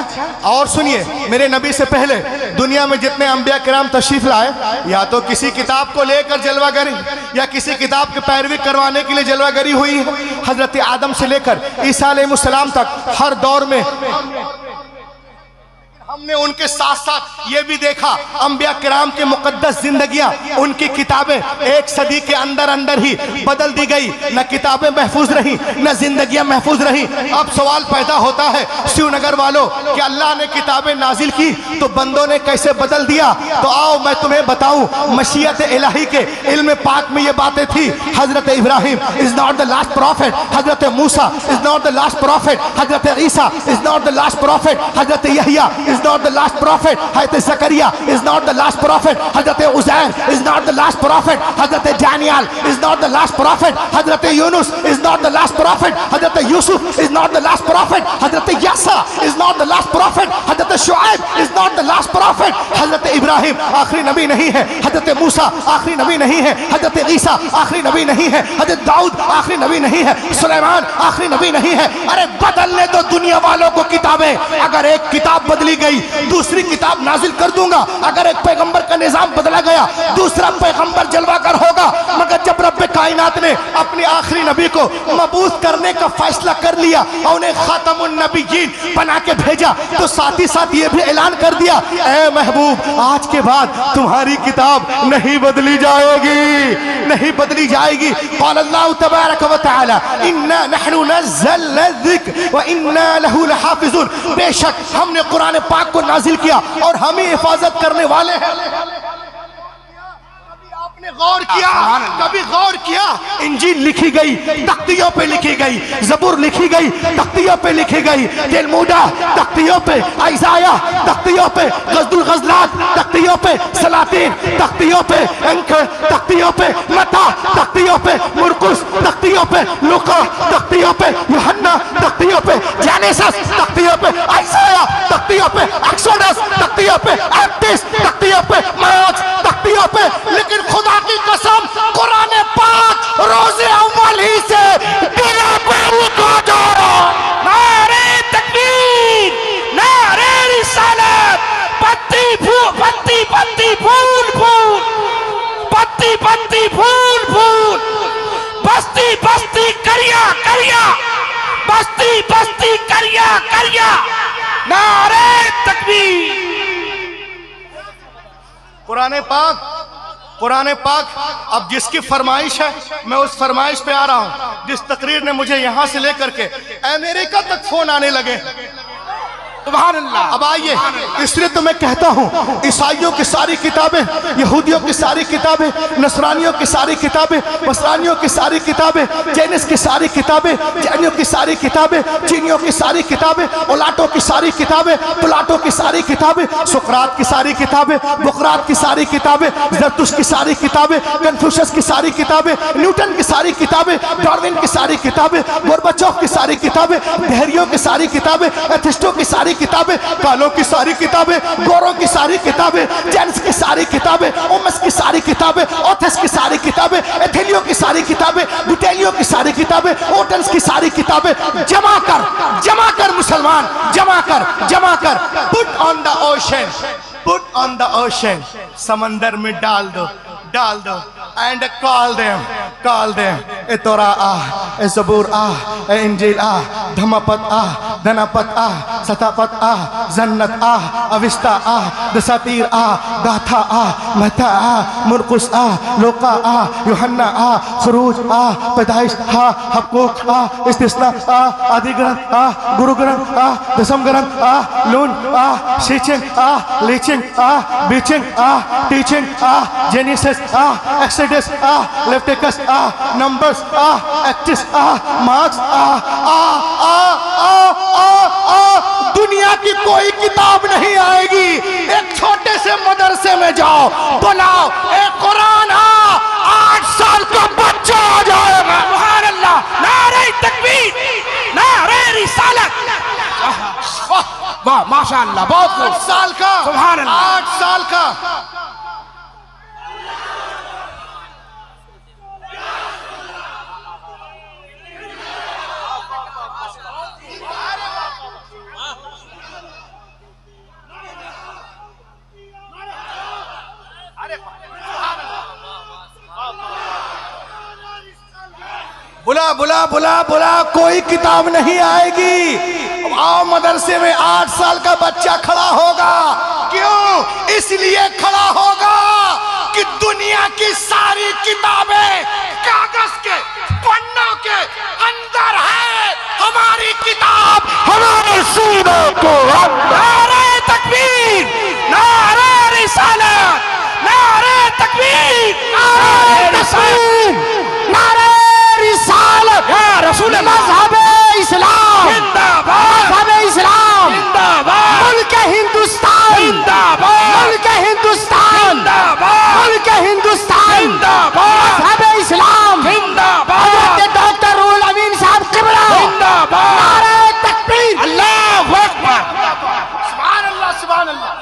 [SPEAKER 1] और सुनिए, मेरे नबी से पहले दुनिया में जितने अंबिया किराम तशरीफ लाए, या तो किसी किताब को लेकर जलवागरी या किसी किताब की पैरवी करवाने के लिए जलवागरी हुई है। हजरत आदम से लेकर ईसा अलैहिस्सलाम तक हर दौर में हमने उनके साथ साथ ये भी देखा अंबिया किराम की मुकद्दस जिंदगियां, उनकी किताबें एक सदी के अंदर अंदर ही बदल दी गई। न किताबें महफूज रही, न जिंदगियां महफूज रही। अब सवाल पैदा होता है शिवनगर वालों कि अल्लाह ने किताबें नाजिल की तो बंदों ने कैसे बदल दिया? तो आओ मैं तुम्हें बताऊं, मशीयत इलाही के इल्म पाक में ये बातें थी। हजरत Ibrahim is not the last prophet, हजरत मूसा is not the last prophet, हजरत ईसा is not the last prophet, हजरत Yahya is not the last prophet, Hazrat Zakaria is not the last prophet, Hazrat Uzair is not the last prophet, Hazrat Daniel is not the last prophet, Hazrat Yunus is not the last prophet, Hazrat Yusuf is not the last prophet, Hazrat Yasa is not the last prophet, Hazrat Shuaib is not the last prophet, Hazrat Ibrahim आखिरी नबी नहीं है, Hazrat Musa आखिरी नबी नहीं है, Hazrat Isa आखिरी नबी नहीं है, Hazrat Dawood आखिरी नबी नहीं है, सुलेमान आखिरी नबी नहीं है। अरे बदलने दो दुनिया वालों को किताबें। अगर एक किताब बदली गई दूसरी किताब नाजिल कर दूंगा। अगर एक पैगंबर का निजाम बदला गया दूसरा पैगंबर जलवागर होगा। मगर जब रब्बे कायनात ने अपने आखिरी नबी को मबूस करने का फैसला कर लिया और उन्हें खातमुन नबीयीन बना के भेजा तो साथ ही साथ ये भी ऐलान कर दिया, ऐ महबूब आज के बाद तुम्हारी किताब नहीं बदली जाएगी, नहीं बदली जाएगी। क़ाल अल्लाहु तबारक व तआला इन्ना नहनु नज़्ज़लना ज़िक्र व इन्ना लहु लहाफ़िज़ून। बेशक हमने कुरान पाक को नाजिल किया और हम ही हिफाजत करने वाले हैं। आपने गौर किया, कभी गौर किया? इंजील लिखी गई तख्तियों पे लिखी गई, ज़बूर लिखी गई तख्तियों पे लिखी गई, तलमूद तख्तियों पे, इज़ाया तख्तियों पे, गज़दुल गज़लात तख्तियों पे, सलातीन तख्तियों पे, अंक तख्तियों पे, मत्ता तख्तियों पे, मुरकुस तख्तियों पे, लूका तख्तियों पे, यूहन्ना तख्तियों पे, जेनेसिस तख्तियों पे, इज़ाया तख्तियों पे, एक्सोडस तख्तियों पे, एक्टिस तख्तियों पे, मार्क्स तख्तियों पे। लेकिन खुदा की कसम कुरान पाक रोज़े अव्वल ही से बिना बैरी को जा रहा।
[SPEAKER 2] नारे तकबीर, नारे रिसालत, पत्ती फूल पत्ती पत्ती फूल फूल, पत्ती पत्ती फूल फूल, बस्ती बस्ती करिया करिया, बस्ती बस्ती करिया करिया। नारे तकबीर।
[SPEAKER 1] कुरान पाक अब जिसकी फरमाइश है मैं उस फरमाइश पे आ रहा हूं। जिस तकरीर ने मुझे यहां से लेकर के अमेरिका तक फोन आने लगे।
[SPEAKER 2] सुभान अल्लाह।
[SPEAKER 1] अब आइए, इसलिए तो मैं कहता हूँ ईसाइयों की सारी किताबें, यहूदियों की सारी किताबें, नसरानियों की सारी किताबें, वसरानियों की सारी किताबें, जैनिस की सारी किताबें, जैनियों की सारी किताबें, चीनियों की सारी किताबें, ओलाटों की सारी किताबें, प्लाटो की सारी किताबें, सुकरात की सारी किताबें, बुकरात की सारी किताबें, जरतुश की सारी किताबें, कन्फ्यूशस की सारी किताबें, न्यूटन की सारी किताबें, डार्विन की सारी किताबें, गोर्बाचोव की सारी किताबें, देहरियों की सारी किताबें, एथिस्टों की सारी किताबें, कालों की सारी किताबें, गोरों की सारी किताबें, जेन्स की सारी किताबें, ओमस की सारी किताबें, ओथस की सारी किताबें, एथेलियो की सारी किताबें, बुटेलियो की सारी किताबें, ओटन्स की सारी किताबें जमा कर मुसलमान, जमा कर put on the ocean, put on the ocean, समंदर में डाल दो एंड कॉल देम ए तोरा आ, ए ज़बूर आ, ए इंजील आ, धमापत आ, धनापत आ, सतापत आ, जन्नत आ, अविस्ता आ, दसातीर आ, गाथा आ, महता आ, मुरकुस आ, लोका आ, यूहन्ना आ, खरूज आ, पैदाइश आ, हक़ूक़ आ, इस्तिस्ना आ, आदि ग्रंथ आ, गुरु ग्रंथ आ, दसम ग्रंथ आ, लून आ, शीचिंग आ, लीचिंग आ, बीचिंग आ, टीचिंग आ, जेनेसिस आ, एक्सोडस आ, लेविटिकस आ, नंबर्स आ, एक्टिस आ, मार्क्स आ। दुनिया की कोई किताब नहीं आएगी। एक छोटे से मदरसे में जाओ, बुलाओ ए कुरान आ, 8 साल का बच्चा आ जाएगा।
[SPEAKER 2] सुभान अल्लाह। नारे तकबीर, नारे रिसालत। वाह माशाअल्लाह, बहुत
[SPEAKER 1] 8 साल का,
[SPEAKER 2] सुभान अल्लाह,
[SPEAKER 1] 8 साल का। बुला कोई किताब नहीं आएगी। तुम आओ मदरसे में 8 साल का बच्चा खड़ा होगा। क्यों? इसलिए खड़ा होगा कि दुनिया की सारी किताबें कागज के पन्नों के अंदर है, हमारी किताब हमारे सीनों को।
[SPEAKER 2] नारे तकबीर, नारे रिसालत, नारे तकबीर, नारे रिसालत,
[SPEAKER 1] नारे रिसालत,
[SPEAKER 2] या रसूल
[SPEAKER 1] मज़हब इस्लाम
[SPEAKER 2] जिंदाबाद,
[SPEAKER 1] मज़हब इस्लाम
[SPEAKER 2] जिंदाबाद,
[SPEAKER 1] मुल्क हिंदुस्तान
[SPEAKER 2] जिंदाबाद,
[SPEAKER 1] मुल्क हिंदुस्तान
[SPEAKER 2] जिंदाबाद,
[SPEAKER 1] मुल्क हिंदुस्तान
[SPEAKER 2] जिंदाबाद,
[SPEAKER 1] मज़हब इस्लाम
[SPEAKER 2] जिंदाबाद,
[SPEAKER 1] हज़रत डॉक्टर रूहुल अमीन साहब किबला
[SPEAKER 2] जिंदाबाद,
[SPEAKER 1] नारे तकबीर।
[SPEAKER 2] अल्लाहु अकबर।
[SPEAKER 1] सुभान अल्लाह, सुभान अल्लाह।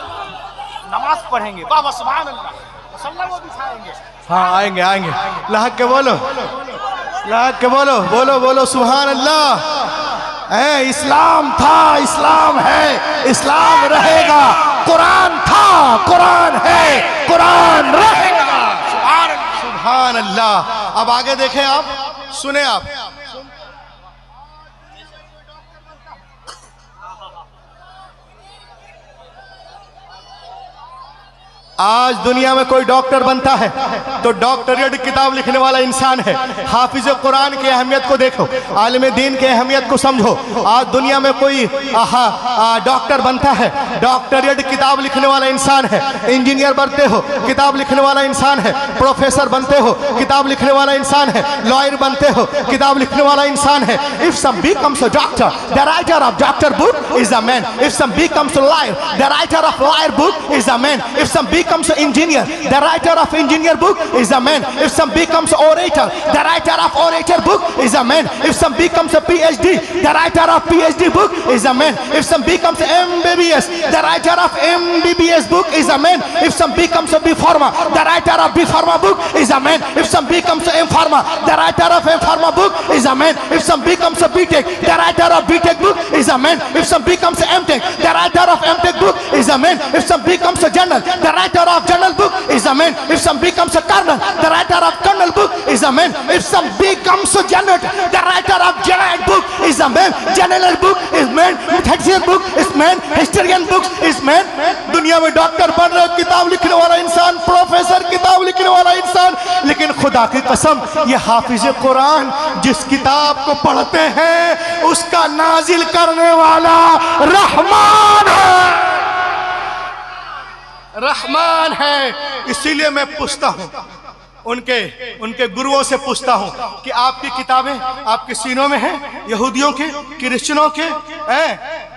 [SPEAKER 1] नमाज पढ़ेंगे बाबा, सुभान अल्लाह, मुसल्ला वो बिछाएंगे। हाँ आएंगे आएंगे। लहक के बोलो, लहक के बोलो, बोलो बोलो सुभान अल्लाह। इस्लाम था, इस्लाम है, इस्लाम रहेगा। कुरान था, कुरान है, कुरान रहेगा। सुभान अल्लाह। अब आगे देखें आप, सुने आप। आज दुनिया में कोई डॉक्टर बनता है तो डॉक्टरेट किताब लिखने वाला इंसान है। हाफिज कुरान की अहमियत को देखो, आलिम दीन की अहमियत को समझो। आज दुनिया में कोई डॉक्टर बनता है, डॉक्टरेट किताब लिखने वाला इंसान है। इंजीनियर बनते हो, किताब लिखने वाला इंसान है। प्रोफेसर बनते हो, किताब लिखने वाला इंसान है। लॉयर बनते हो, किताब लिखने वाला इंसान है। If some becomes a doctor, the writer of doctor book is a man. If some becomes a lawyer, the writer of lawyer book is a man. If some becomes an engineer, the writer of engineer book is a man. If some becomes orator, the writer of orator book is a man. If some becomes a PhD, the writer of PhD book is a man. If some becomes MBBS, the writer of MBBS book is a man. If some becomes a B Pharma, the writer of B Pharma book is a man. If some becomes a M Pharma, the writer of M Pharma book is a man. If some becomes a B.Tech, the writer of B.Tech book is a man. If some becomes a M.Tech, the writer of M.Tech book is a man. If some becomes a journal, the writer of journal book is a man. If some becomes a colonel, the writer of colonel book is a man. If some becomes a general, the writer of general book is a man. General book is man. Mathematics book is man. Historian books is man. दुनिया में doctor बन रहे, किताब लिखने वाला इंसान, professor, किताब लिखने वाला इंसान। लेकिन खुदा की कसम, ये हाफिज कुरान जिस किताब को पढ़ते हैं उसका नाजिल करने वाला रहमान है, रहमान है। इसीलिए मैं पूछता हूं, उनके गुरुओं से पूछता हूं कि आपकी किताबें आपके सीनों में हैं, यहूदियों के, क्रिश्चियनों के,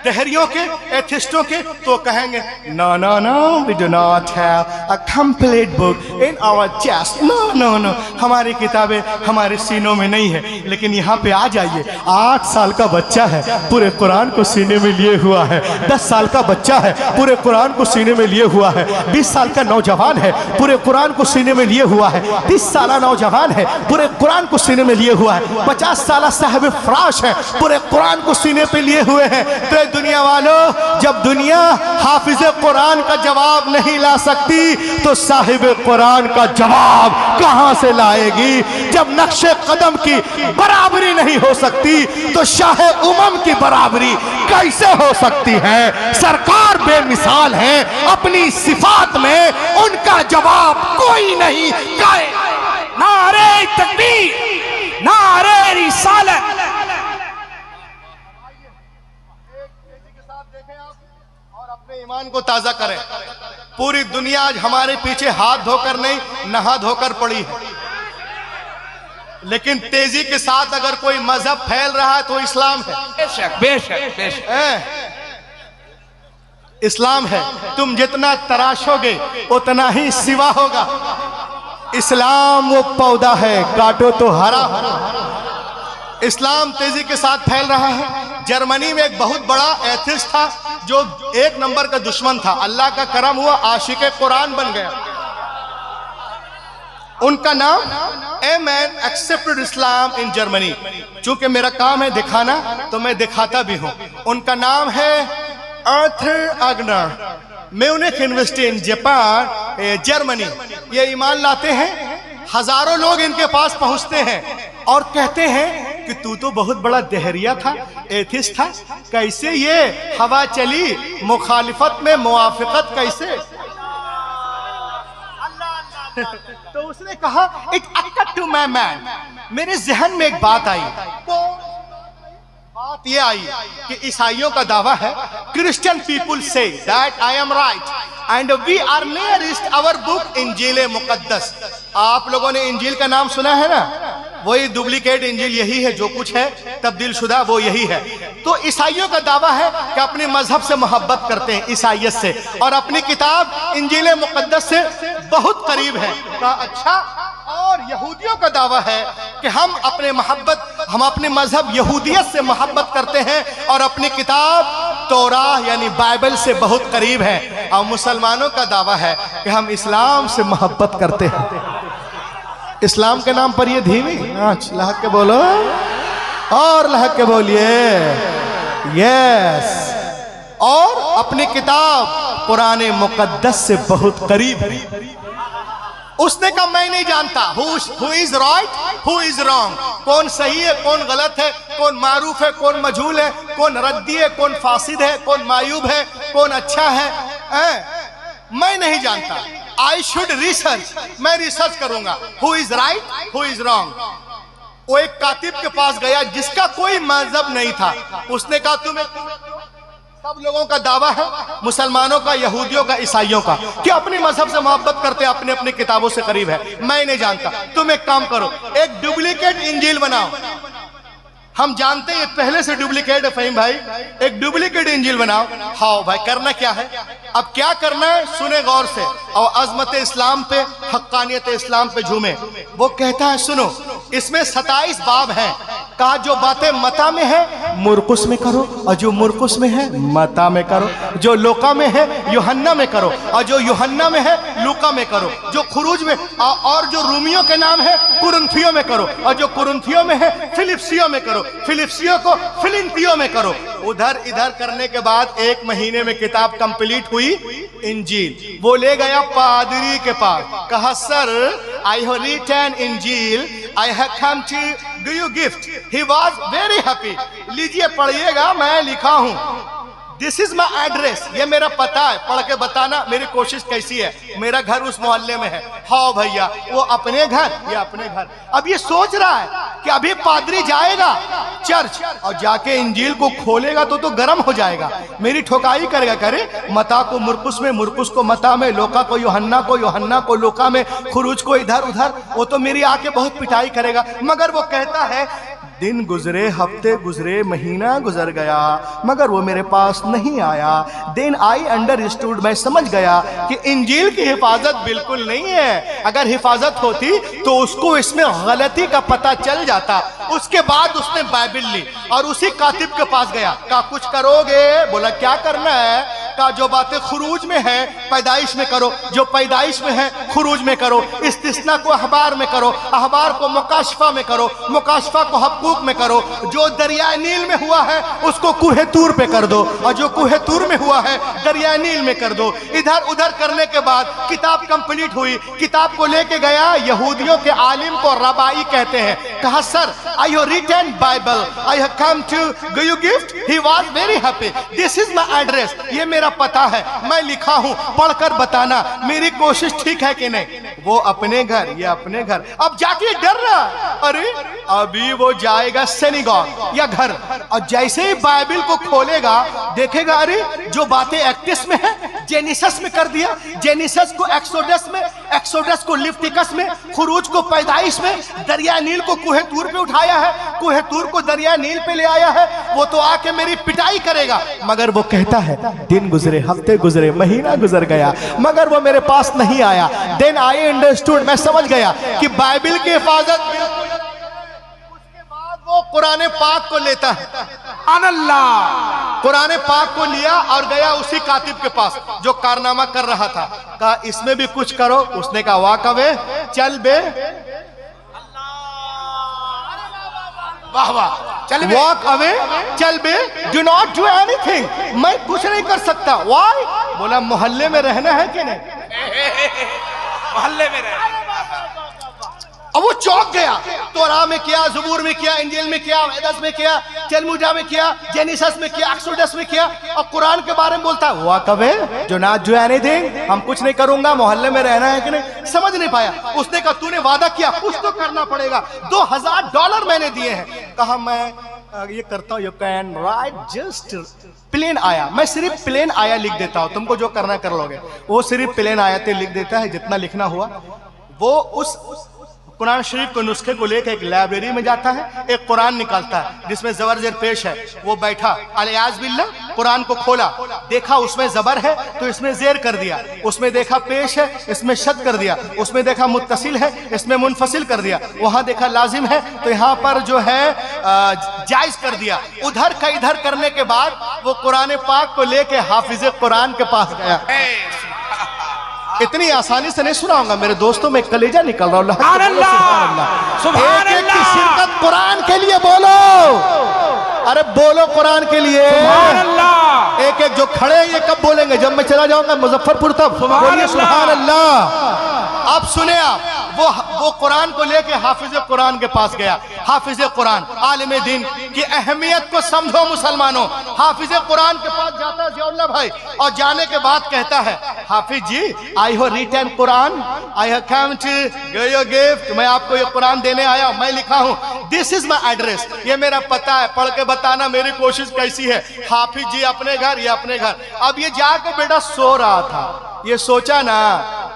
[SPEAKER 1] दहरियों के, एथिस्टों के? तो कहेंगे no no no, we do not have a complete book in our chest. No no no, हमारी किताबें हमारे सीनों में नहीं है। लेकिन यहाँ पे आ जाइए, 8 साल का बच्चा है, पूरे कुरान को सीने में लिए हुआ है। 10 साल का बच्चा है, पूरे कुरान को सीने में लिए हुआ है। 20 साल का नौजवान है, पूरे कुरान को सीने में लिए हुआ है। 30 साल नौजवान है, पूरे कुरान को सीने में लिए हुआ है। 50 साल साहिब फराश है, पूरे कुरान को सीने पे लिए हुए हैं। तो दुनिया वालों, जब दुनिया हाफिज कुरान का जवाब नहीं ला सकती तो साहिब कुरान का जवाब कहां से लाएगी? जब नक्शे कदम की बराबरी नहीं हो सकती तो शाह उमम की बराबरी कैसे हो सकती है? सरकार बेमिसाल है अपनी सिफात में, उनका जवाब कोई नहीं।
[SPEAKER 2] नारे तकबीर, नारे रिसालत।
[SPEAKER 1] अपने ईमान को ताजा करें। पूरी दुनिया आज हमारे पीछे हाथ धोकर नहीं, नहा धोकर पड़ी है। लेकिन तेजी के साथ अगर कोई मजहब फैल रहा है तो इस्लाम है।
[SPEAKER 2] बेशक बेशक बेशक
[SPEAKER 1] इस्लाम है। तुम जितना तराशोगे उतना ही सिवा होगा। इस्लाम वो पौधा है, काटो तो हरा। इस्लाम तेजी के साथ फैल रहा है। जर्मनी में एक बहुत बड़ा एथिस्ट था जो 1 नंबर का दुश्मन था। अल्लाह का करम हुआ, आशिक कुरान बन गया। उनका नाम a man accepted Islam in Germany. चूंकि मेरा काम है दिखाना तो मैं दिखाता भी हूं। उनका नाम है Arthur Agner, Munich university in Japan, Germany. ये ईमान लाते हैं, हजारों लोग इनके पास पहुंचते हैं और कहते हैं कि तू तो बहुत बड़ा दहरिया था, एथिस्ट था, कैसे ये हवा चली मुखालिफत में मुआफिकत कैसे? तो उसने कहा it occurred to my mind, मेरे जहन में एक बात आई। बात ये आई कि ईसाइयों का दावा है, Christian people say that I am right and we are nearest our book इंजील मुकद्दस। आप लोगों ने इंजील का नाम सुना है ना, वही डुप्लीकेट इंजील यही है, जो कुछ है तब्दील शुदा वो यही है। तो ईसाइयों का दावा है कि अपने मजहब से मोहब्बत करते हैं, ईसाइयत से, और अपनी किताब इंजील मुकद्दस से बहुत करीब है। कहा अच्छा। और यहूदियों का दावा है कि हम अपने मजहब यहूदियत से मोहब्बत करते हैं और अपनी किताब तौराह यानी बाइबल से बहुत करीब है। और मुसलमानों का दावा है कि हम इस्लाम से मोहब्बत करते हैं। इस्लाम के नाम पर ये धीमी लहक के बोलो और लहक के बोलिए यस, और अपनी किताब कुरान मुकद्दस से बहुत करीब है। उसने कहा मैं नहीं जानता who is right who is wrong, कौन सही है कौन गलत है, कौन मारूफ है कौन मजहूल है, कौन रद्दी है कौन फासिद है, कौन मायूब है कौन अच्छा है, मैं नहीं जानता। आई शुड रिसर्च, मैं रिसर्च करूंगा who is right who is wrong. वो एक कातिब के पास गया जिसका कोई मजहब नहीं था। उसने कहा तुम्हें, सब लोगों का दावा है, मुसलमानों का, यहूदियों का, ईसाइयों का, कि अपने मजहब से मोहब्बत करते, अपने अपने किताबों से करीब है। मैं नहीं जानता, तुम एक काम करो, एक डुप्लीकेट इंजील बनाओ। हम जानते हैं पहले से डुप्लीकेट है फहीम भाई, एक डुप्लीकेट इंजील बनाओ। हाँ भाई, करना क्या है? अब क्या करना है सुने गौर से, और अजमत इस्लाम पे, हक्कानियत इस्लाम पे झूमे। वो कहता है सुनो, इसमें 27 बाब हैं। कहा जो बातें मता में है मुरकुस में करो, और जो मुरकुस में है मता में करो, जो लोका में है यूहन्ना में करो, और जो यूहन्ना में है लूका में करो, जो खुरूज में, और जो रूमियों के नाम है कुरिन्थियों में करो, और जो कुरिन्थियों में है फिलिप्सियों में करो, फिलिप्सियों को फिलिन्तियों में करो। उधर इधर करने के बाद 1 महीने में किताब कंप्लीट हुई इंजील। वो ले गया पादरी के पास, कहा सर आई हैव रिटन इंजील, I have come to do you gift. He was very happy. लीजिए पढ़िएगा, मैं लिखा हूं, दिस इज माई एड्रेस, ये मेरा पता है, पढ़ के बताना मेरी कोशिश कैसी है। मेरा घर उस मोहल्ले में है। हाँ भैया, वो अपने घर, ये अपने घर। अब ये सोच रहा है कि अभी पादरी जाएगा चर्च और जाके इंजील को खोलेगा तो गर्म हो जाएगा, मेरी ठोकाई करेगा। करे मता को मुरकुस में, मुरकुस को मता में, लोका को यूहन्ना को, यूहन्ना को लोका में, खुरूज को इधर उधर, वो तो मेरी आके बहुत पिटाई करेगा। मगर वो कहता है दिन गुजरे, हफ्ते गुजरे, महीना गुजर गया, मगर वो मेरे पास नहीं आया। देन आई अंडरस्टूड, मैं समझ गया कि इंजील की हिफाजत बिल्कुल नहीं है। अगर हिफाजत होती तो उसको इसमें गलती का पता चल जाता। उसके बाद उसने बाइबल ली और उसी कातिब के पास गया। कहा कुछ करोगे? बोला क्या करना है? कहा जो बातें खुरूज में है पैदाइश में करो, जो पैदाइश में है खुरूज में करो, इस्तिस्ना को अखबार में करो, अखबार को मुकाशफा में करो, मुकाशफा को हक़ूक़ में करो, जो दरिया नील में हुआ है उसको कुहे तूर पे कर दो, और जो कुहे तूर में हुआ है दरिया नील में कर दो। इधर उधर करने के बाद किताब कंप्लीट हुई। किताब को लेके गया, यहूदियों के आलिम को रबाई कहते हैं। कहा sir I have written Bible, I have come to give you gift. He was very happy, this is my address, ये मेरा पता है, मैं लिखा हूं, पढ़कर बताना मेरी कोशिश ठीक है कि नहीं। वो अपने घर, ये अपने घर। अब जाके डर रहा, अरे अभी वो जाएगा सिनेगॉग या घर, और जैसे ही बाइबल को खोलेगा देखेगा अरे जो बातें एक्टिस में है जेनिसस में कर दिया, जेनिसस को एक्सोडस में, एक्सोडस को लिफ्टिकस में, खुरूज को पैदाइश में, दरिया नील को कुहे तूर पे उठाया है, कुहे तूर को दरिया नील पे ले आया है। वो तो आके मेरी पिटाई करेगा। मगर वो कहता है दिन गुजरे, हफ्ते गुजरे, महीना गुजर गया, मगर वो मेरे पास नहीं आया। देन आई अंडरस्टूड, मैं समझ गया कि बाइबल की हिफाजत। उसके बाद वो कुरान पाक को लेता है, अल्लाह कुरान पाक को लिया और गया उसी कातिब के पास जो कारनामा कर रहा था। कहा इसमें भी कुछ करो। उसने कहा वाक अवे, चल बे, वाह वाह, चल वॉक अवे, चल बे, डू नॉट डू एनीथिंग, मैं कुछ नहीं कर सकता। व्हाई? बोला मोहल्ले में रहना है कि नहीं,
[SPEAKER 2] मोहल्ले में रहना।
[SPEAKER 1] अब वो चौंक गया, तोरा में किया, ज़बूर में किया, इंजील में किया, वेदस में किया, तलमुद में किया, जेनेसिस में किया, एक्सोडस में किया, और कुरान के बारे में बोलता है हुआ कब है जो नॉट डू एनीथिंग, हम कुछ नहीं करूंगा, मोहल्ले में रहना है कि नहीं। समझ नहीं पाया। उसने कहा तूने वादा किया, कुछ तो करना पड़ेगा। $2000 मैंने दिए हैं। कहा मैं ये करता हूँ, you can write just plain आया, मैं सिर्फ प्लेन आया लिख देता हूँ, तुमको जो करना कर लोगे। वो सिर्फ प्लेन आयतें लिख देता है, जितना लिखना हुआ। वो उस कुरान शरीफ को नुस्खे को लेकर एक लाइब्रेरी में जाता है, एक कुरान निकालता है जिसमें जबर जेर पेश है। वो बैठा अलियाज बिल्ला, कुरान को खोला, देखा उसमें जबर है तो इसमें जेर कर दिया, उसमें देखा पेश है इसमें शद कर दिया, उसमें देखा मुत्तसिल है इसमें मुनफसिल कर दिया, वहां देखा लाजिम है तो यहाँ पर जो है जायज कर दिया। उधर का इधर करने के बाद वो कुरान पाक को लेके हाफिज कुरान के पास गया। इतनी आसानी से नहीं सुनाऊंगा मेरे दोस्तों, में कलेजा निकल रहा हूं। एक एक की शिरकत कुरान के लिए बोलो, अरे बोलो कुरान के लिए। एक एक जो खड़े हैं ये कब बोलेंगे? जब मैं चला जाऊंगा मुजफ्फरपुर तब बोलिए सुभान अल्लाह। अब सुने आप, वो कुरान को लेके हाफिज कुरान के पास गया। हाफिज कुरान आलिम दीन की अहमियत को समझो मुसलमानों। हाफिज कुरान के पास जाता है ज़ियाउल्लाह भाई, और जाने के बाद कहता है Hafiz ji I have written Quran, I have come to give you gift, मैं आपको ये कुरान देने आया, मैं लिखा हूँ, दिस इज माई एड्रेस, ये मेरा पता है, पढ़ के बताना मेरी कोशिश कैसी है। हाफिज जी अपने घर, ये अपने घर। अब ये जाके बेटा सो रहा था, ये सोचा ना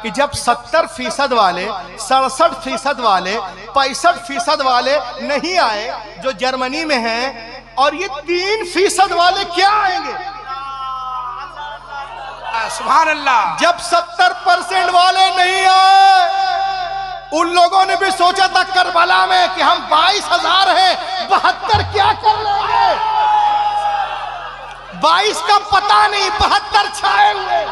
[SPEAKER 1] कि जब 70% वाले, 67% वाले, 65% वाले नहीं आए जो जर्मनी में हैं, और ये 3% वाले क्या आएंगे?
[SPEAKER 2] सुभान अल्लाह।
[SPEAKER 1] जब 70% वाले नहीं आए, उन लोगों ने भी सोचा था करबला में कि हम 22,000 हैं, 72 क्या कर लेंगे? 22 का पता नहीं, 72 छाए हुए,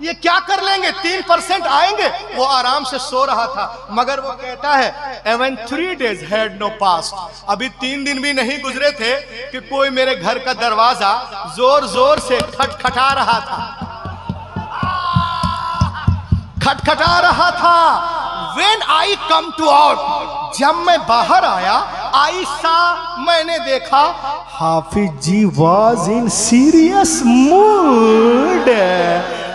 [SPEAKER 1] ये क्या कर लेंगे? 3% आएंगे। वो आराम से सो रहा था, मगर वो कहता है even 3 days had no passed, अभी 3 दिन भी नहीं गुजरे थे कि कोई मेरे घर का दरवाजा जोर जोर से खटखटा रहा था, खटखटा रहा था। When I come to out, जब मैं बाहर आया, आई सा मैंने देखा, Hafiz ji was in serious mood।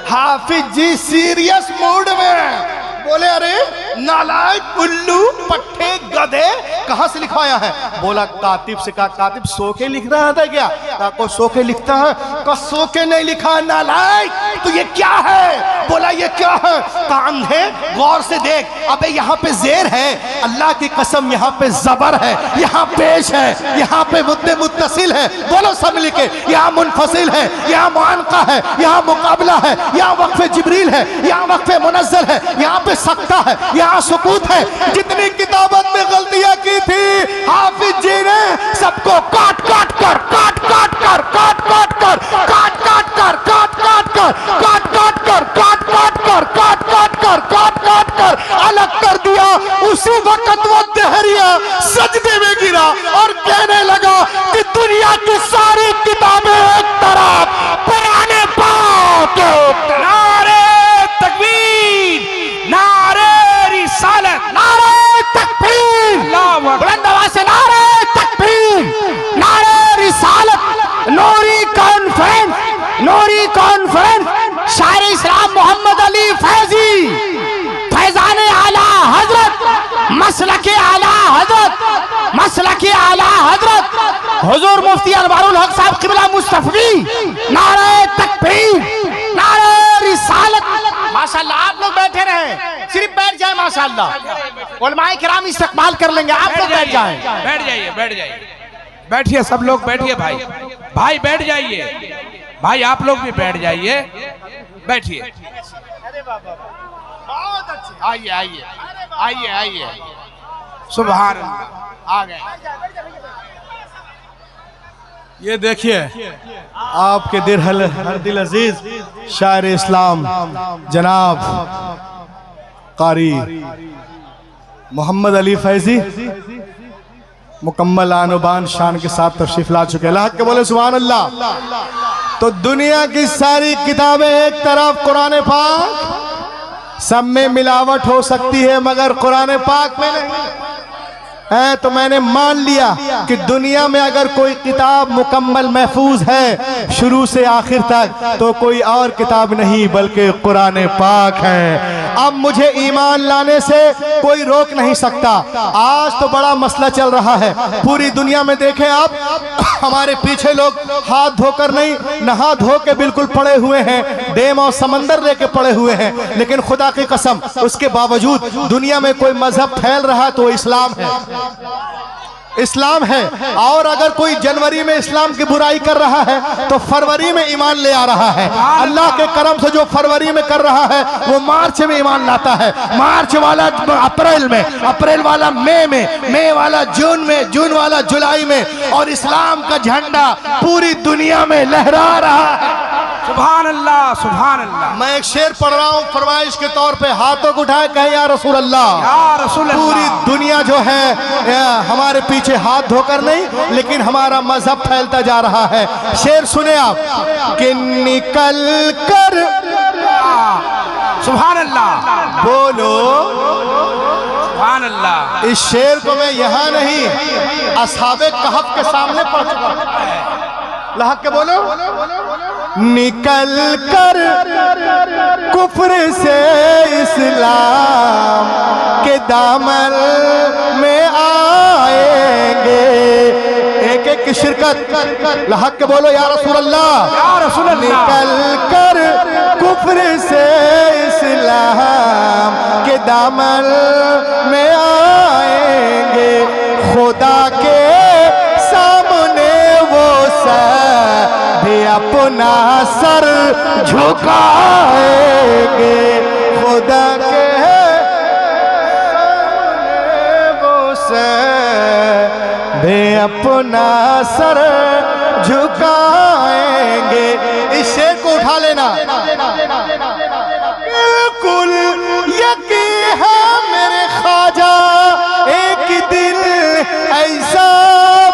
[SPEAKER 1] Hafiz ji serious mood में बोले अरे नालायक, उल्लू, पट्टे, गधे, कहां से लिखवाया है? बोला कातिब से। कहा कातिब सो के लिख रहा था क्या? कहा को सो के लिखता है? कहा सो के नहीं लिखा नालायक, तो ये क्या है? बोला ये क्या है? कहा अंधे गौर से देख, अबे यहाँ पे जेर है, अल्लाह की कसम यहाँ पे जबर है, यहाँ पेश है, यहाँ पे मुद्दे मुत्तसिल है, बोलो सब लिखे, यहाँ मुनफसिल है, यहाँ मुआनका है, यहाँ मुकाबला है, यहाँ वक्फे जिब्रील है, यहाँ वक्फे मुनज़्ज़ल है, यहाँ पे सकता है, यहाँ सुकूत है। जितनी किताबत में गलतियां की थी हाफिज जी ने सबको काट काट कर, काट काट कर, काट काट कर, काट काट कर, काट काट कर, काट काट कर, काट काट कर, काट काट कर, काट काट कर अलग कर दिया। उसी वक्त वो दहरिया सजदे में गिरा और कहने लगा कि दुनिया की सारी किताबें एक तरफ, पुराने पाक
[SPEAKER 2] नारे तकबीर, नारे रिसालत,
[SPEAKER 3] नारे तकबीर, बुलंद आवाज से नारे तकबीर, नारे रिसालत। नूरी कॉन्फ्रेंस, नूरी कॉन्फ्रेंस, शायर इस्लाम मोहम्मद अली फैजी, फैजाने आला हजरत, मसलके आला हजरत, मसलके आला हजरत हुजूर मुफ्ती अनवारुल हक साहब किबला मुस्तफी, नारे तकबीर, नारे रिसालत। माशाल्लाह आप लोग बैठे रहे, सिर्फ बैठ जाए, माशाल्लाह उलमाए किराम इस्तकबाल कर लेंगे, आप लोग बैठ जाएं।
[SPEAKER 2] बैठ जाइए, बैठ जाइए, बैठिए सब लोग, बैठिए भाई, भाई बैठ जाइए, भाई आप लोग भी बैठ जाइए, बैठिए।
[SPEAKER 1] बहुत अच्छी,
[SPEAKER 2] आइए आइए आइए आइए, सुभान अल्लाह, आ गए।
[SPEAKER 1] ये देखिए आपके दिल हर दिल अजीज शायर इस्लाम जनाब कारी मोहम्मद अली फैजी मुकम्मल आनुबान शान के साथ तशरीफ ला चुके। अल्लाह के बोले सुभान अल्लाह। तो दुनिया की सारी किताबें एक तरफ, कुरान पाक सब में मिलावट हो सकती है मगर कुरान पाक में नहीं है। तो मैंने मान लिया कि दुनिया में अगर कोई किताब मुकम्मल महफूज है शुरू से आखिर तक तो कोई और किताब नहीं बल्कि कुरान पाक है। अब मुझे ईमान लाने से कोई रोक नहीं सकता। आज तो बड़ा मसला चल रहा है पूरी दुनिया में। देखें आप, हमारे पीछे लोग हाथ धोकर नहीं, नहा धो के बिल्कुल पड़े हुए हैं, डेम और समंदर लेके पड़े हुए हैं, लेकिन खुदा की कसम उसके बावजूद दुनिया में कोई मजहब फैल रहा तो इस्लाम है, इस्लाम है। और अगर कोई जनवरी में इस्लाम की बुराई कर रहा है तो फरवरी में ईमान ले आ रहा है। अल्लाह के करम से जो फरवरी में कर रहा है वो मार्च में ईमान लाता है, मार्च वाला अप्रैल में, अप्रैल वाला मई में, मई वाला जून में, जून वाला जुलाई में, और इस्लाम का झंडा पूरी दुनिया में लहरा रहा है।
[SPEAKER 2] सुभान अल्लाह, सुभान अल्लाह।
[SPEAKER 1] मैं एक शेर पढ़ रहा हूँ फरमाइश के तौर पे, हाथों को उठाए कहे या रसूल अल्लाह।
[SPEAKER 2] या रसूल अल्लाह।
[SPEAKER 1] पूरी दुनिया जो है हमारे पीछे हाथ धोकर नहीं लेकिन हमारा मजहब फैलता जा रहा है। शेर सुने आप कि निकल कर,
[SPEAKER 2] सुभान अल्लाह,
[SPEAKER 1] बोलो
[SPEAKER 2] सुभान अल्लाह।
[SPEAKER 1] इस शेर को मैं यहाँ नहीं असहाबे कहफ के सामने पढ़ चुका हूं। लहक के बोलो, निकल कर कुफ्र से इस्लाम के दामन में आएंगे। एक एक की शिरकत, लहक के बोलो या रसूल अल्लाह,
[SPEAKER 2] या रसूल अल्लाह।
[SPEAKER 1] निकल कर कुफ्र से इस्लाम के दामन में आएंगे। खुदा के सामने वो भी अपना सर झुकाएंगे। खुदा के सामने वो भी अपना सर झुकाएंगे। इस शेर को उठा लेना। बिल्कुल यकीन है मेरे ख्वाजा एक दिन ऐसा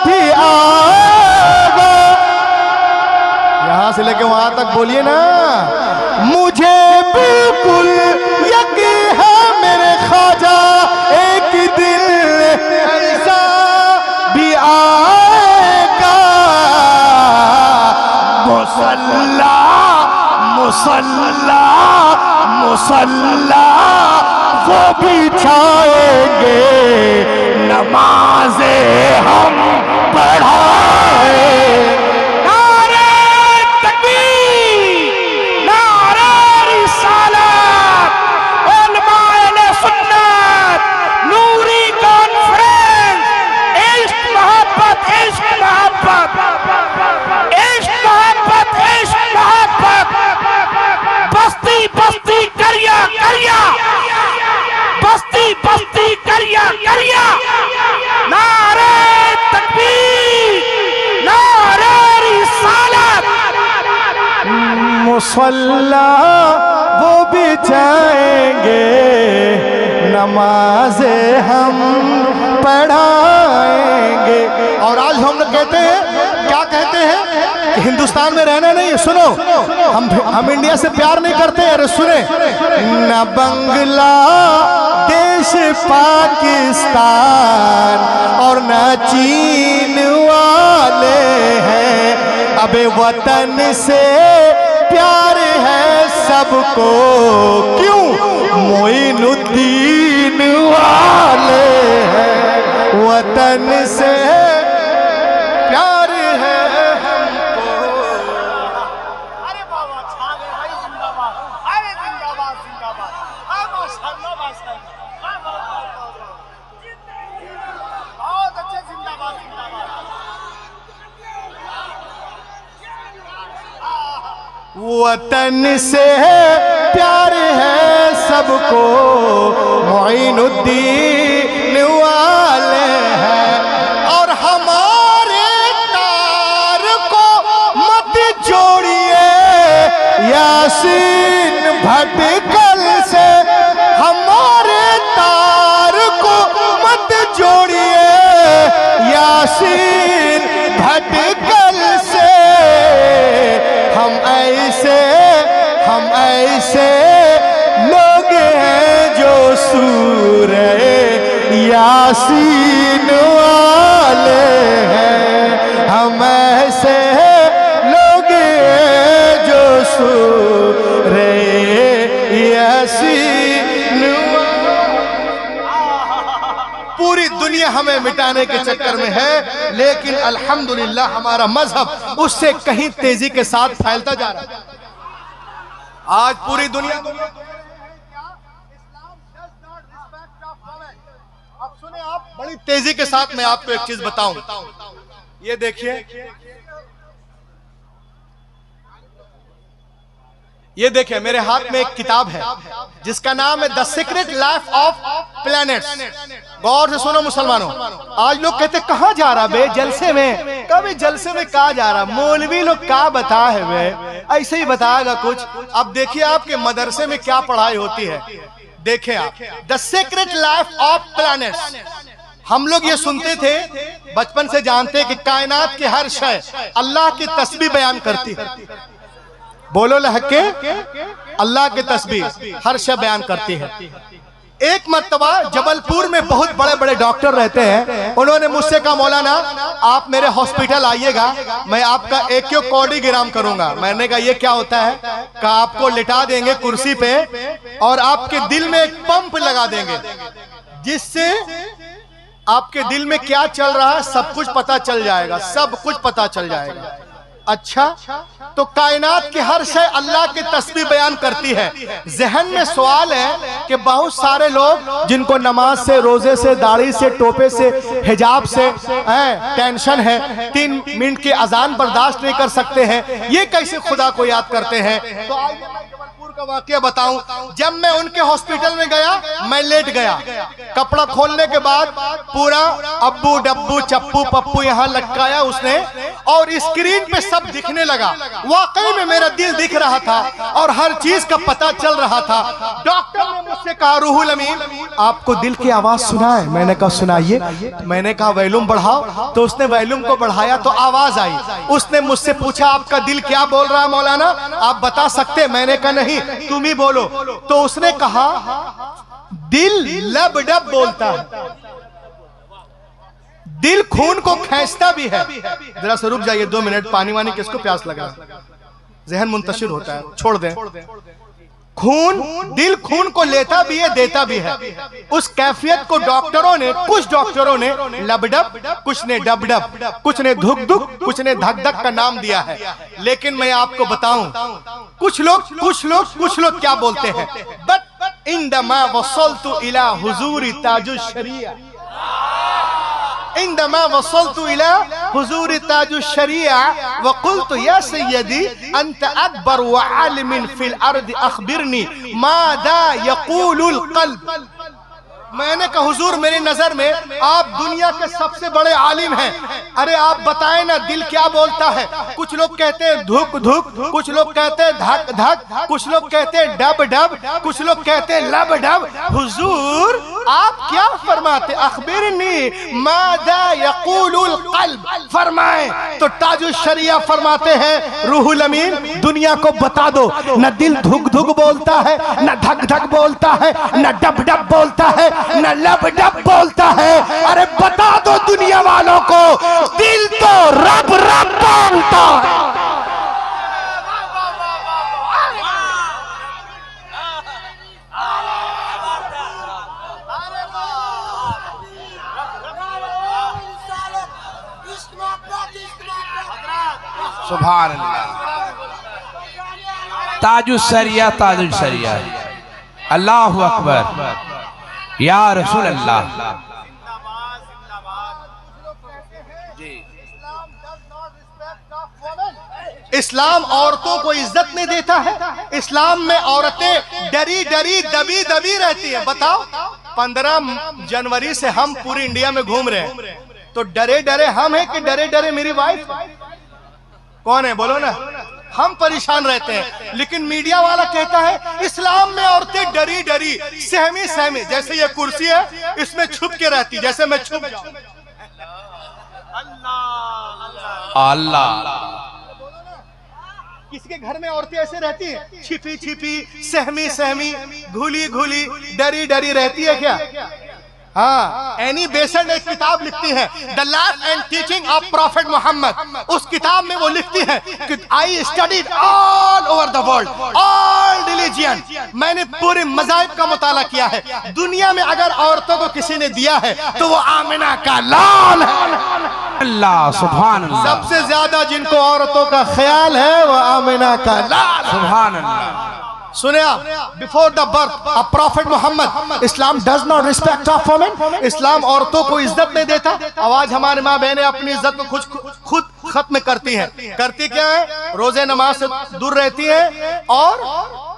[SPEAKER 1] भी आएगा। यहां से लेके वहां तक बोलिए ना। मुझे बिल्कुल यकीन है मेरे ख्वाजा एक दिन ऐसा भी आएगा। मुसल्ला मुसल्ला मुसल्ला वो बिछाएंगे, नमाज़े हम पढ़ाएंगे।
[SPEAKER 2] नारे तकबीर, नारे रिसालत, उलमाए सुन्नत, नूरी कॉन्फ्रेंस, इश्क मोहब्बत, इश्क मोहब्बत, इश्क मोहब्बत, इश्क मोहब्बत, बस्ती बस्ती करिया करिया, बस्ती बस्ती करिया करिया। नारे तकबीर, नारे रिसालत।
[SPEAKER 1] मुसल्ला वो बिछाएंगे, नमाज़े हम पढ़ाएंगे। और आज हम लोग कहते हैं, क्या कहते हैं कि हिंदुस्तान में रहना नहीं है। सुनो, हम इंडिया से प्यार नहीं करते। अरे सुने, न बंगला देश पाकिस्तान और न चीन वाले हैं, अबे वतन से प्यार है सबको, क्यों मोइनुद्दीन वाले हैं। वतन से प्यार है हमको।
[SPEAKER 4] अरे बाबा छा गए भाई, जिंदाबाद, अरे जिंदाबाद जिंदाबाद, माशाअल्लाह माशाअल्लाह, बहुत अच्छे, जिंदाबाद जिंदाबाद।
[SPEAKER 1] वतन से प्यार है सबको, मोइनुद्दीन वाले हैं। और हमारे तार को मत जोड़िए यासीन भटकल से, हमारे तार को मत जोड़िए यासीन भटकल से। हम ऐसे लोग यासीन वाले हैं हम ऐसे लोग जो सूरे यासीन पूरी दुनिया हमें मिटाने के चक्कर में है, लेकिन अल्हम्दुलिल्लाह हमारा मजहब उससे कहीं तेजी के साथ फैलता जा रहा है। आज पूरी दुनिया अब सुने आप, बड़ी तेजी के साथ मैं आपको एक चीज बताऊं। ये देखिए, ये देखिए मेरे हाथ में एक किताब है जिसका नाम है the secret life of planets. गौर से सुनो मुसलमानों, आज लोग कहते कहां जा रहा बे जलसे में, कभी जलसे में कहा जा रहा, मौलवी लोग क्या बता है बे, ऐसे ही बताएगा कुछ। अब देखिए आपके मदरसे में क्या पढ़ाई होती है, देखें आप, the secret life of planets. हम लोग ये सुनते थे बचपन से, जानते कि कायनात की हर शय अल्लाह की तस्बीह बयान करती है। बोलो लहके, अल्लाह की तस्बीह हर शय बयान करती है। एक मर्तबा जबलपुर में बहुत बड़े बड़े डॉक्टर रहते हैं, उन्होंने मुझसे कहा मौलाना आप मेरे हॉस्पिटल आइएगा, मैं आपका इकोकार्डियोग्राम करूंगा। मैंने कहा ये क्या होता है? कहा आपको लिटा देंगे कुर्सी पे और आपके दिल में एक पंप लगा देंगे जिससे आपके दिल में क्या चल रहा है सब कुछ पता चल जाएगा, सब कुछ पता चल जाएगा। अच्छा, तो कायनात की हर शय अल्लाह की तस्बीह बयान करती है। जहन में सवाल है कि बहुत सारे लोग जिनको नमाज से, रोजे से, दाढ़ी से, टोपे से, हिजाब से टेंशन है, 3 मिनट की अजान बर्दाश्त नहीं कर सकते हैं, ये कैसे खुदा को याद करते हैं? तो आइए मैं जबलपुर का वाकया बताऊं। जब मैं उनके हॉस्पिटल में गया, मैं लेट गया, कपड़ा खोलने के बाद पूरा अब्बू डब्बू चप्पू पप्पू यहाँ लटकाया उसने, और स्क्रीन पे सब दिखने लगा। वाकई में मेरा दिल दिख रहा था और हर चीज का पता चल रहा था। डॉक्टर ने मुझसे कहा रूहुल अमीन आपको दिल की आवाज सुना है? मैंने कहा सुनाइए। मैंने कहा वॉल्यूम बढ़ाओ, तो उसने वॉल्यूम को बढ़ाया तो आवाज आई। उसने मुझसे पूछा आपका दिल क्या बोल रहा है मौलाना, आप बता सकते? मैंने कहा नहीं, तुम ही बोलो। तो उसने कहा दिल लब डब बोलता है, दिल खून को खींचता भी है। जरा से रुक जाइए 2 मिनट, पानी वानी किसको प्यास लगा, जहन मुंतशिर होता है, छोड़ दें। खून, दिल खून को लेता भी है, देता भी है। उस कैफियत को डॉक्टरों ने, कुछ डॉक्टरों ने लबडब, कुछ ने डबडब, कुछ ने धुक धुक, कुछ ने धक धक का नाम दिया है। लेकिन मैं आपको बताऊं, कुछ लोग क्या बोलते हैं, बट इंदमा वसलतु इला हुजूरी ताजुश शरिया, इंदमा वसलतु इला हुजूरी ताजुश शरिया वकुल्तु या सय्यदी अंत अकबर व आलिमिन फिल अर्द अखबिरनी मादा यकूलुल क़ल्ब। मैंने कहा हुजूर मेरी नजर में आप दुनिया के सबसे बड़े आलिम हैं, अरे आप बताएं ना दिल क्या बोलता है? कुछ लोग कहते हैं धुक धुक, कुछ लोग कहते हैं धक धक, कुछ लोग कहते हैं डब डब, कुछ लोग कहते हैं लब डब। हुजूर आप क्या फरमाते? अखबिरनी मादा यकूलुल क़ल्ब, फरमाएं। तो ताजुश शरिया फरमाते हैं रूहुल अमीन दुनिया को बता दो, न दिल धुक धुक बोलता है, न धक धक बोलता है, न डब डब बोलता है, न लब डब बोलता है। अरे बता दो दुनिया वालों को, दिल तो रब रब बोलता है।
[SPEAKER 2] सुभान अल्लाह। ताजुश शरिया, ताजुश शरिया, अल्लाहु अकबर, या रसूल अल्लाह।
[SPEAKER 1] इस्लाम औरतों को इज्जत नहीं देता है। इस्लाम में औरतें डरी डरी दबी दबी रहती है। बताओ 15 जनवरी से हम पूरी इंडिया में घूम रहे हैं, तो डरे डरे हम हैं कि डरे डरे मेरी वाइफ? कौन है बोलो ना? हम परेशान रहते हैं। लेकिन मीडिया वाला कहता है इस्लाम में औरतें डरी डरी सहमी सहमी, जैसे ये कुर्सी है इसमें छुप के रहती, जैसे मैं छुप जाऊं।
[SPEAKER 2] अल्लाह,
[SPEAKER 1] किसी के घर में औरतें ऐसे रहती हैं, छिपी छिपी, सहमी सहमी, घुली घुली, डरी डरी रहती है क्या? हाँ, एनी बेसेंट एक किताब लिखती है the life and teaching of prophet Muhammad. उस किताब में वो लिखती है कि I studied all over the world all religion. मैंने पूरे मज़ाहिब का मुताला किया है। दुनिया में अगर औरतों को किसी ने दिया है तो वो आमिना का लाल है।
[SPEAKER 2] अल्लाह सुभान अल्लाह।
[SPEAKER 1] सबसे ज्यादा जिनको औरतों का ख्याल है वो आमिना का लाल।
[SPEAKER 2] सुभान अल्लाह।
[SPEAKER 1] सुने आप, before the birth of prophet Muhammad Islam does not respect of women. Islam औरतों को इज्जत नहीं देता। आवाज हमारी माँ बहनें अपनी इज्जत को खुद खत्म करती हैं। करती क्या है? रोजे नमाज से दूर रहती है और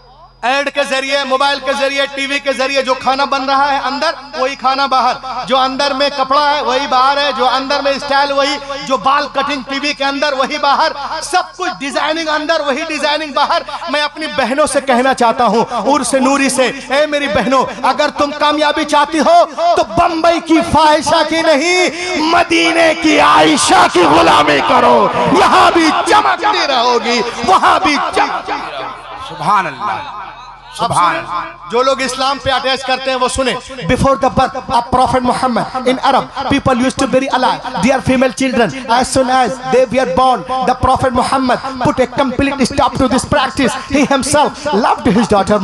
[SPEAKER 1] ऐड के जरिए, मोबाइल के जरिए, टीवी के जरिए जो खाना बन रहा है अंदर वही खाना बाहर, जो अंदर में कपड़ा है वही बाहर है, जो अंदर में स्टाइल वही, जो बाल कटिंग टीवी के अंदर वही बाहर, सब कुछ डिजाइनिंग अंदर वही डिजाइनिंग बाहर। मैं अपनी बहनों से कहना चाहता हूँ, उर्स नूरी से, ए मेरी बहनों, अगर तुम कामयाबी चाहती हो तो बंबई की फाहिशा की नहीं, मदीने की आयशा की गुलामी करो। यहाँ भी चमकती रहोगी, वहां भी चमकती रहोगी।
[SPEAKER 2] सुभान अल्लाह।
[SPEAKER 1] जो लोग इस्लाम पे अटैच करते हैं वो सुने। Before the birth of prophet Muhammad in Arab people used to bury alive their female children as soon as they were born. The prophet Muhammad put a complete stop to this practice. He himself loved his daughter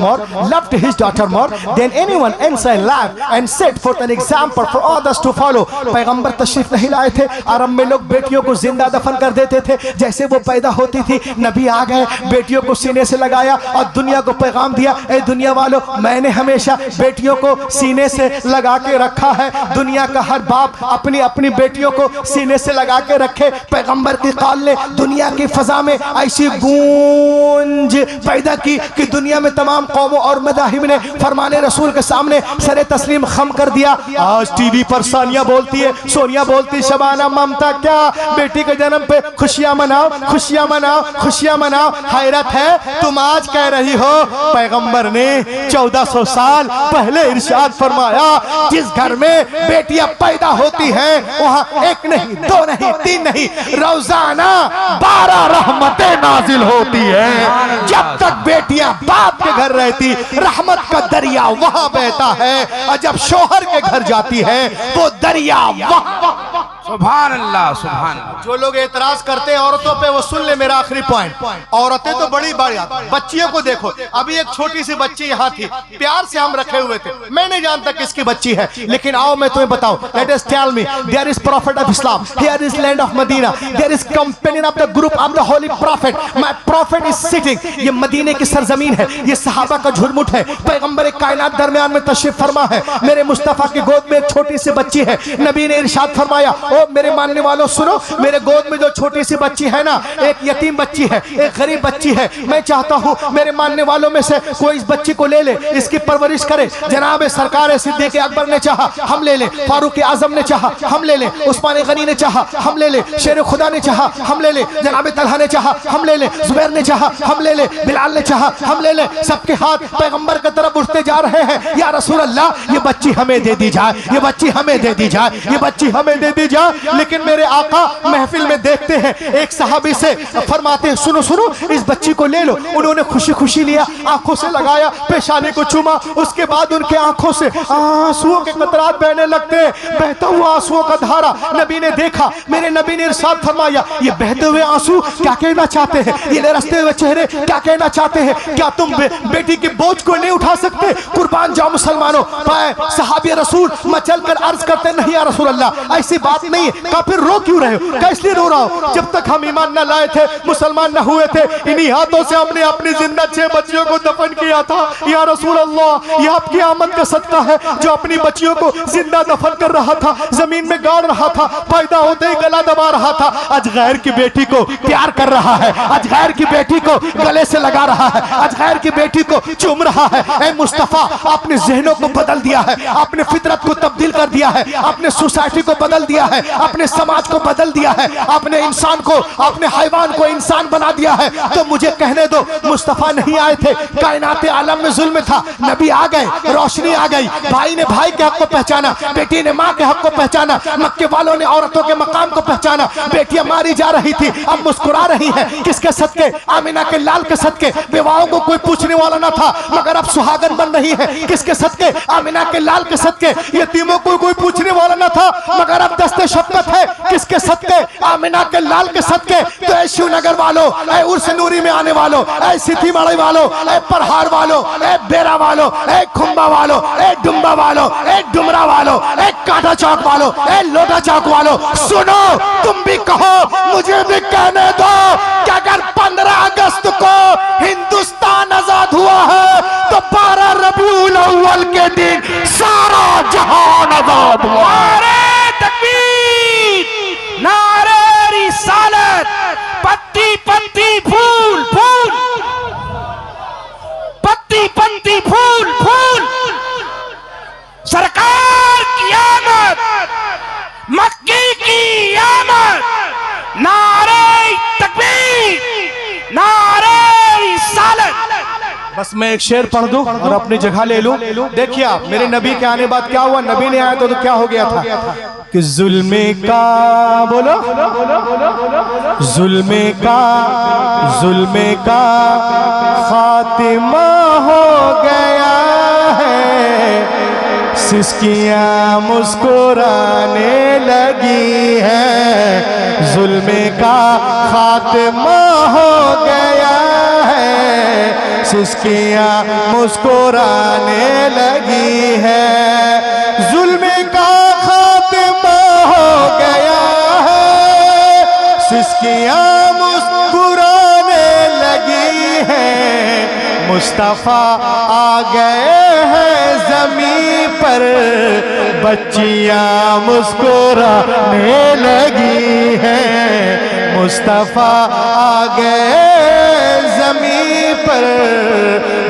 [SPEAKER 1] more than anyone else in life and set forth an example for others to follow. पैगंबर तशरीफ नहीं लाए थे, अरब में लोग बेटियों को जिंदा दफन कर देते थे। जैसे वो पैदा होती थी नबी आ गए, बेटियों को सीने से लगाया और दुनिया को पैगाम दिया, ए दुनिया वालों, मैंने हमेशा बेटियों को सीने से लगा के रखा है। दुनिया का हर बाप अपनी अपनी बेटियों को सीने से लगा के रखे। पैगंबर की कौल ने दुनिया की फजा में ऐसी गूंज पैदा की कि दुनिया में तमाम कौमों और मज़ाहिब ने फरमाने रसूल के सामने सरे तस्लीम खम कर दिया। आज टीवी पर सानिया बोलती है, सोनिया बोलती, शबाना, ममता, क्या बेटी के जन्म पे खुशियां मनाओ, खुशियां मनाओ, खुशियां मनाओ। हैरत है, तुम आज कह रही हो पैगंबर ने 1400 साल पहले इरशाद फरमाया, जिस घर में बेटियां पैदा होती हैं वहां एक नहीं, दो नहीं, तीन नहीं, रोजाना 12 रहमतें नाजिल होती है। जब तक बेटियां बाप के घर रहती रहमत का दरिया वहां बहता है, और जब शोहर के घर जाती है वो दरिया वहां।
[SPEAKER 2] सुभान अल्लाह, सुभान अल्लाह।
[SPEAKER 1] जो लोग एतराज करते हैं औरतों पे वो सुन ले मेरा आखिरी पॉइंट। औरतें तो बड़ी बड़ी, बच्चियों को देखो। अभी एक छोटी सी बच्ची यहाँ थी, प्यार से हम रखे हुए थे, मैं नहीं जानता किसकी बच्ची है, लेकिन आओ मैं तुम्हें बताऊं। Let us tell me, there is prophet of Islam, here is land of Medina, there is companion of the group of the holy prophet, my prophet is sitting. ये मदीने की सरजमीन है, ये सहाबा का झुरमुट है। पैगंबर कायनात दरमियान में तशरीफ फरमा है, मेरे मुस्तफा की गोद में एक छोटी सी बच्ची है। नबी ने इरशाद फरमाया, ओ मेरे मानने वालों सुनो, मेरे गोद में जो छोटी सी बच्ची है ना, एक यतीम बच्ची है, एक गरीब बच्ची है। मैं चाहता हूँ मेरे मानने वालों में से कोई इस बच्ची को ले ले, इसकी परवरिश करे। जनाब सरकार सिद्दीक़ अकबर ने चाहा हम ले ले, फारूक आजम ने चाहा हम ले ले, उस्मान गनी ने चाहा हम ले ले, शेर खुदा ने चाहा हम ले ले, जनाब तलहा ने चाहा हम ले ले, जुबैर ने चाहा हम ले ले, बिलाल ने चाहा हम ले ले। सबके हाथ पैगंबर की तरफ उठते जा रहे हैं, या रसूल अल्लाह ये बच्ची हमें दे दी जाए, ये बच्ची हमें दे दी जाए, ये बच्ची हमें दे दी जाए। लेकिन मेरे आका महफिल में देखते हैं, एक सहाबी से फरमाते हैं, सुनो सुनो इस बच्ची को ले लो। उन्होंने खुशी खुशी लिया, आंखों से लगाया, पेशानी को चूमा, उसके बाद उनके आंखों से आंसुओं के कतरात बहने लगते हैं, बहता हुआ आंसुओं का धारा। नबी ने देखा, मेरे नबी ने इरशाद फरमाया, ये बहते हुए आंसू क्या कहना चाहते हैं, ये लरसते हुए चेहरे क्या कहना चाहते हैं? क्या तुम बेटी के बोझ को नहीं उठा सकते? कुर्बान जाओ मुसलमानों। सहाबी रसूल मचल कर अर्ज करते, नहीं या रसूल अल्लाह ऐसी बात नहीं। का फिर रो क्यों रहे हो, कैसे रो रहा हो? जब तक हम ईमान न लाए थे, मुसलमान न हुए थे, इन्हीं हाथों से हमने अपनी जिंदा 6 बच्चियों को दफन किया था। या रसूल अल्लाह, यह आपकी आमद का सदका है, जो अपनी बच्चियों को जिंदा दफन कर रहा था, जमीन में गाड़ रहा था, पैदा होते ही गला दबा रहा था, आज गैर की बेटी को प्यार कर रहा है, आज गैर की बेटी को गले से लगा रहा है, आज गैर की बेटी को चूम रहा है। ऐ मुस्तफा, आपने जहनों को बदल दिया है, आपने फितरत को तब्दील कर दिया है, आपने सोसाइटी को बदल दिया है। है, अपने समाज को बदल दिया है, अपने इंसान को, अपने हैवान को इंसान बना दिया है। तो मुझे कहने दो, मुस्तफा नहीं आए थे, कायनात आलम में जुल्म था, नबी आ गए, रोशनी आ गई, भाई ने भाई के हक को पहचाना, बेटी ने माँ के हक को पहचाना, मक्के वालों ने औरतों के मकाम को पहचाना। बेटियां मारी जा रही थी, अब मुस्कुरा रही है, किसके सदके? आमिना के लाल के सदके। विवाहों को कोई पूछने वाला ना था, मगर अब सुहागन बन रही है, किसके सदके? आमिना के लाल के सदके। यतीमों को कोई पूछने वाला ना था, मगर अब दस्ते शफकत है, किसके सदके? आमिना के लाल के सदके। तो ऐ शिवनगर वालों, ऐ उर्स नूरी में आने वालों, ऐ सिथी मड़ई वालों, ऐ परहार वालों, ऐ बेरा वालों, ऐ खुम्बा वालों, ऐ डुम्बा वालों, ऐ डुमरा वालों, ऐ काटा चौक वालों, ऐ लोटा चौक वालों, सुनो, तुम भी कहो, मुझे भी कहने दो कि अगर 15 अगस्त को हिंदुस्तान आजाद हुआ है तो 12 रबीउल अव्वल के दिन सारा जहान आजाद हुआ।
[SPEAKER 2] नारे तकबीर, नारे रिसालत, पत्ती पत्ती फूल फूल, पत्ती पत्ती फूल फूल, सरकार की आमद, मक्की की आमद, नारे तकबीर, नारे रिसालत।
[SPEAKER 1] बस मैं एक शेर पढ़ दूं और अपनी जगह ले लूं। देखिए आप, मेरे नबी के आने बाद क्या हुआ? नबी ने आया तो क्या हो गया था कि जुल्मे का, बोलो, जुल्मे का खातिमा हो गया है, सिसकियां मुस्कुराने लगी है, जुल्मे का खातिमा हो गया है, सिसकियां मुस्कुराने लगी है, जुल्मे का खातिमा हो गया है, सिसकियां मुस्कुराने लगी है, मुस्तफा आ गए हैं ज़मीं पर, बच्चियां मुस्कुराने लगी हैं, मुस्तफा आ गए ज़मीं पर,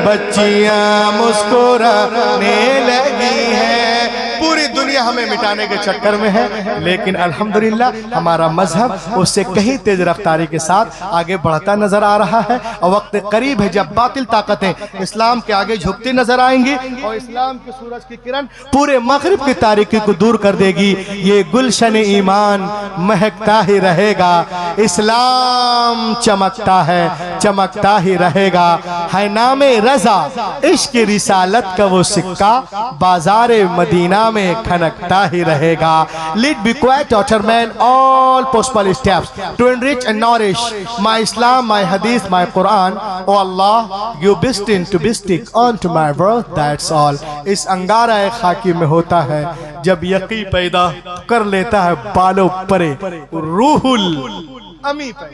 [SPEAKER 1] बच्चियां मुस्कुराने लगी हैं। पूरी दुनिया हमें मिटाने के चक्कर में है, लेकिन अल्हम्दुलिल्लाह हमारा मजहब उससे कहीं तेज रफ्तारी के साथ आगे बढ़ता नजर आ रहा है। और वक्त करीब है जब बातिल ताकतें इस्लाम के आगे झुकती नजर आएंगी और इस्लाम की सूरज की किरण पूरे मगरिब की तारीकी को दूर कर देगी। ये गुलशन ईमान महकता ही रहेगा, इस्लाम चमकता है, चमकता ही रहेगा, है नामे रजा इश्क रिसालत का वो सिक्का, बाजारे मदीना में खनकता ही रहेगा। Lead be quiet, daughter man, all possible steps to enrich and nourish my Islam, my Hadith, my Quran. Oh Allah, you destined to be stick onto my word. That's all. इस अंगारा खाकी में होता है जब यकी पैदा कर लेता है बालों परे रूहुल अमी पे।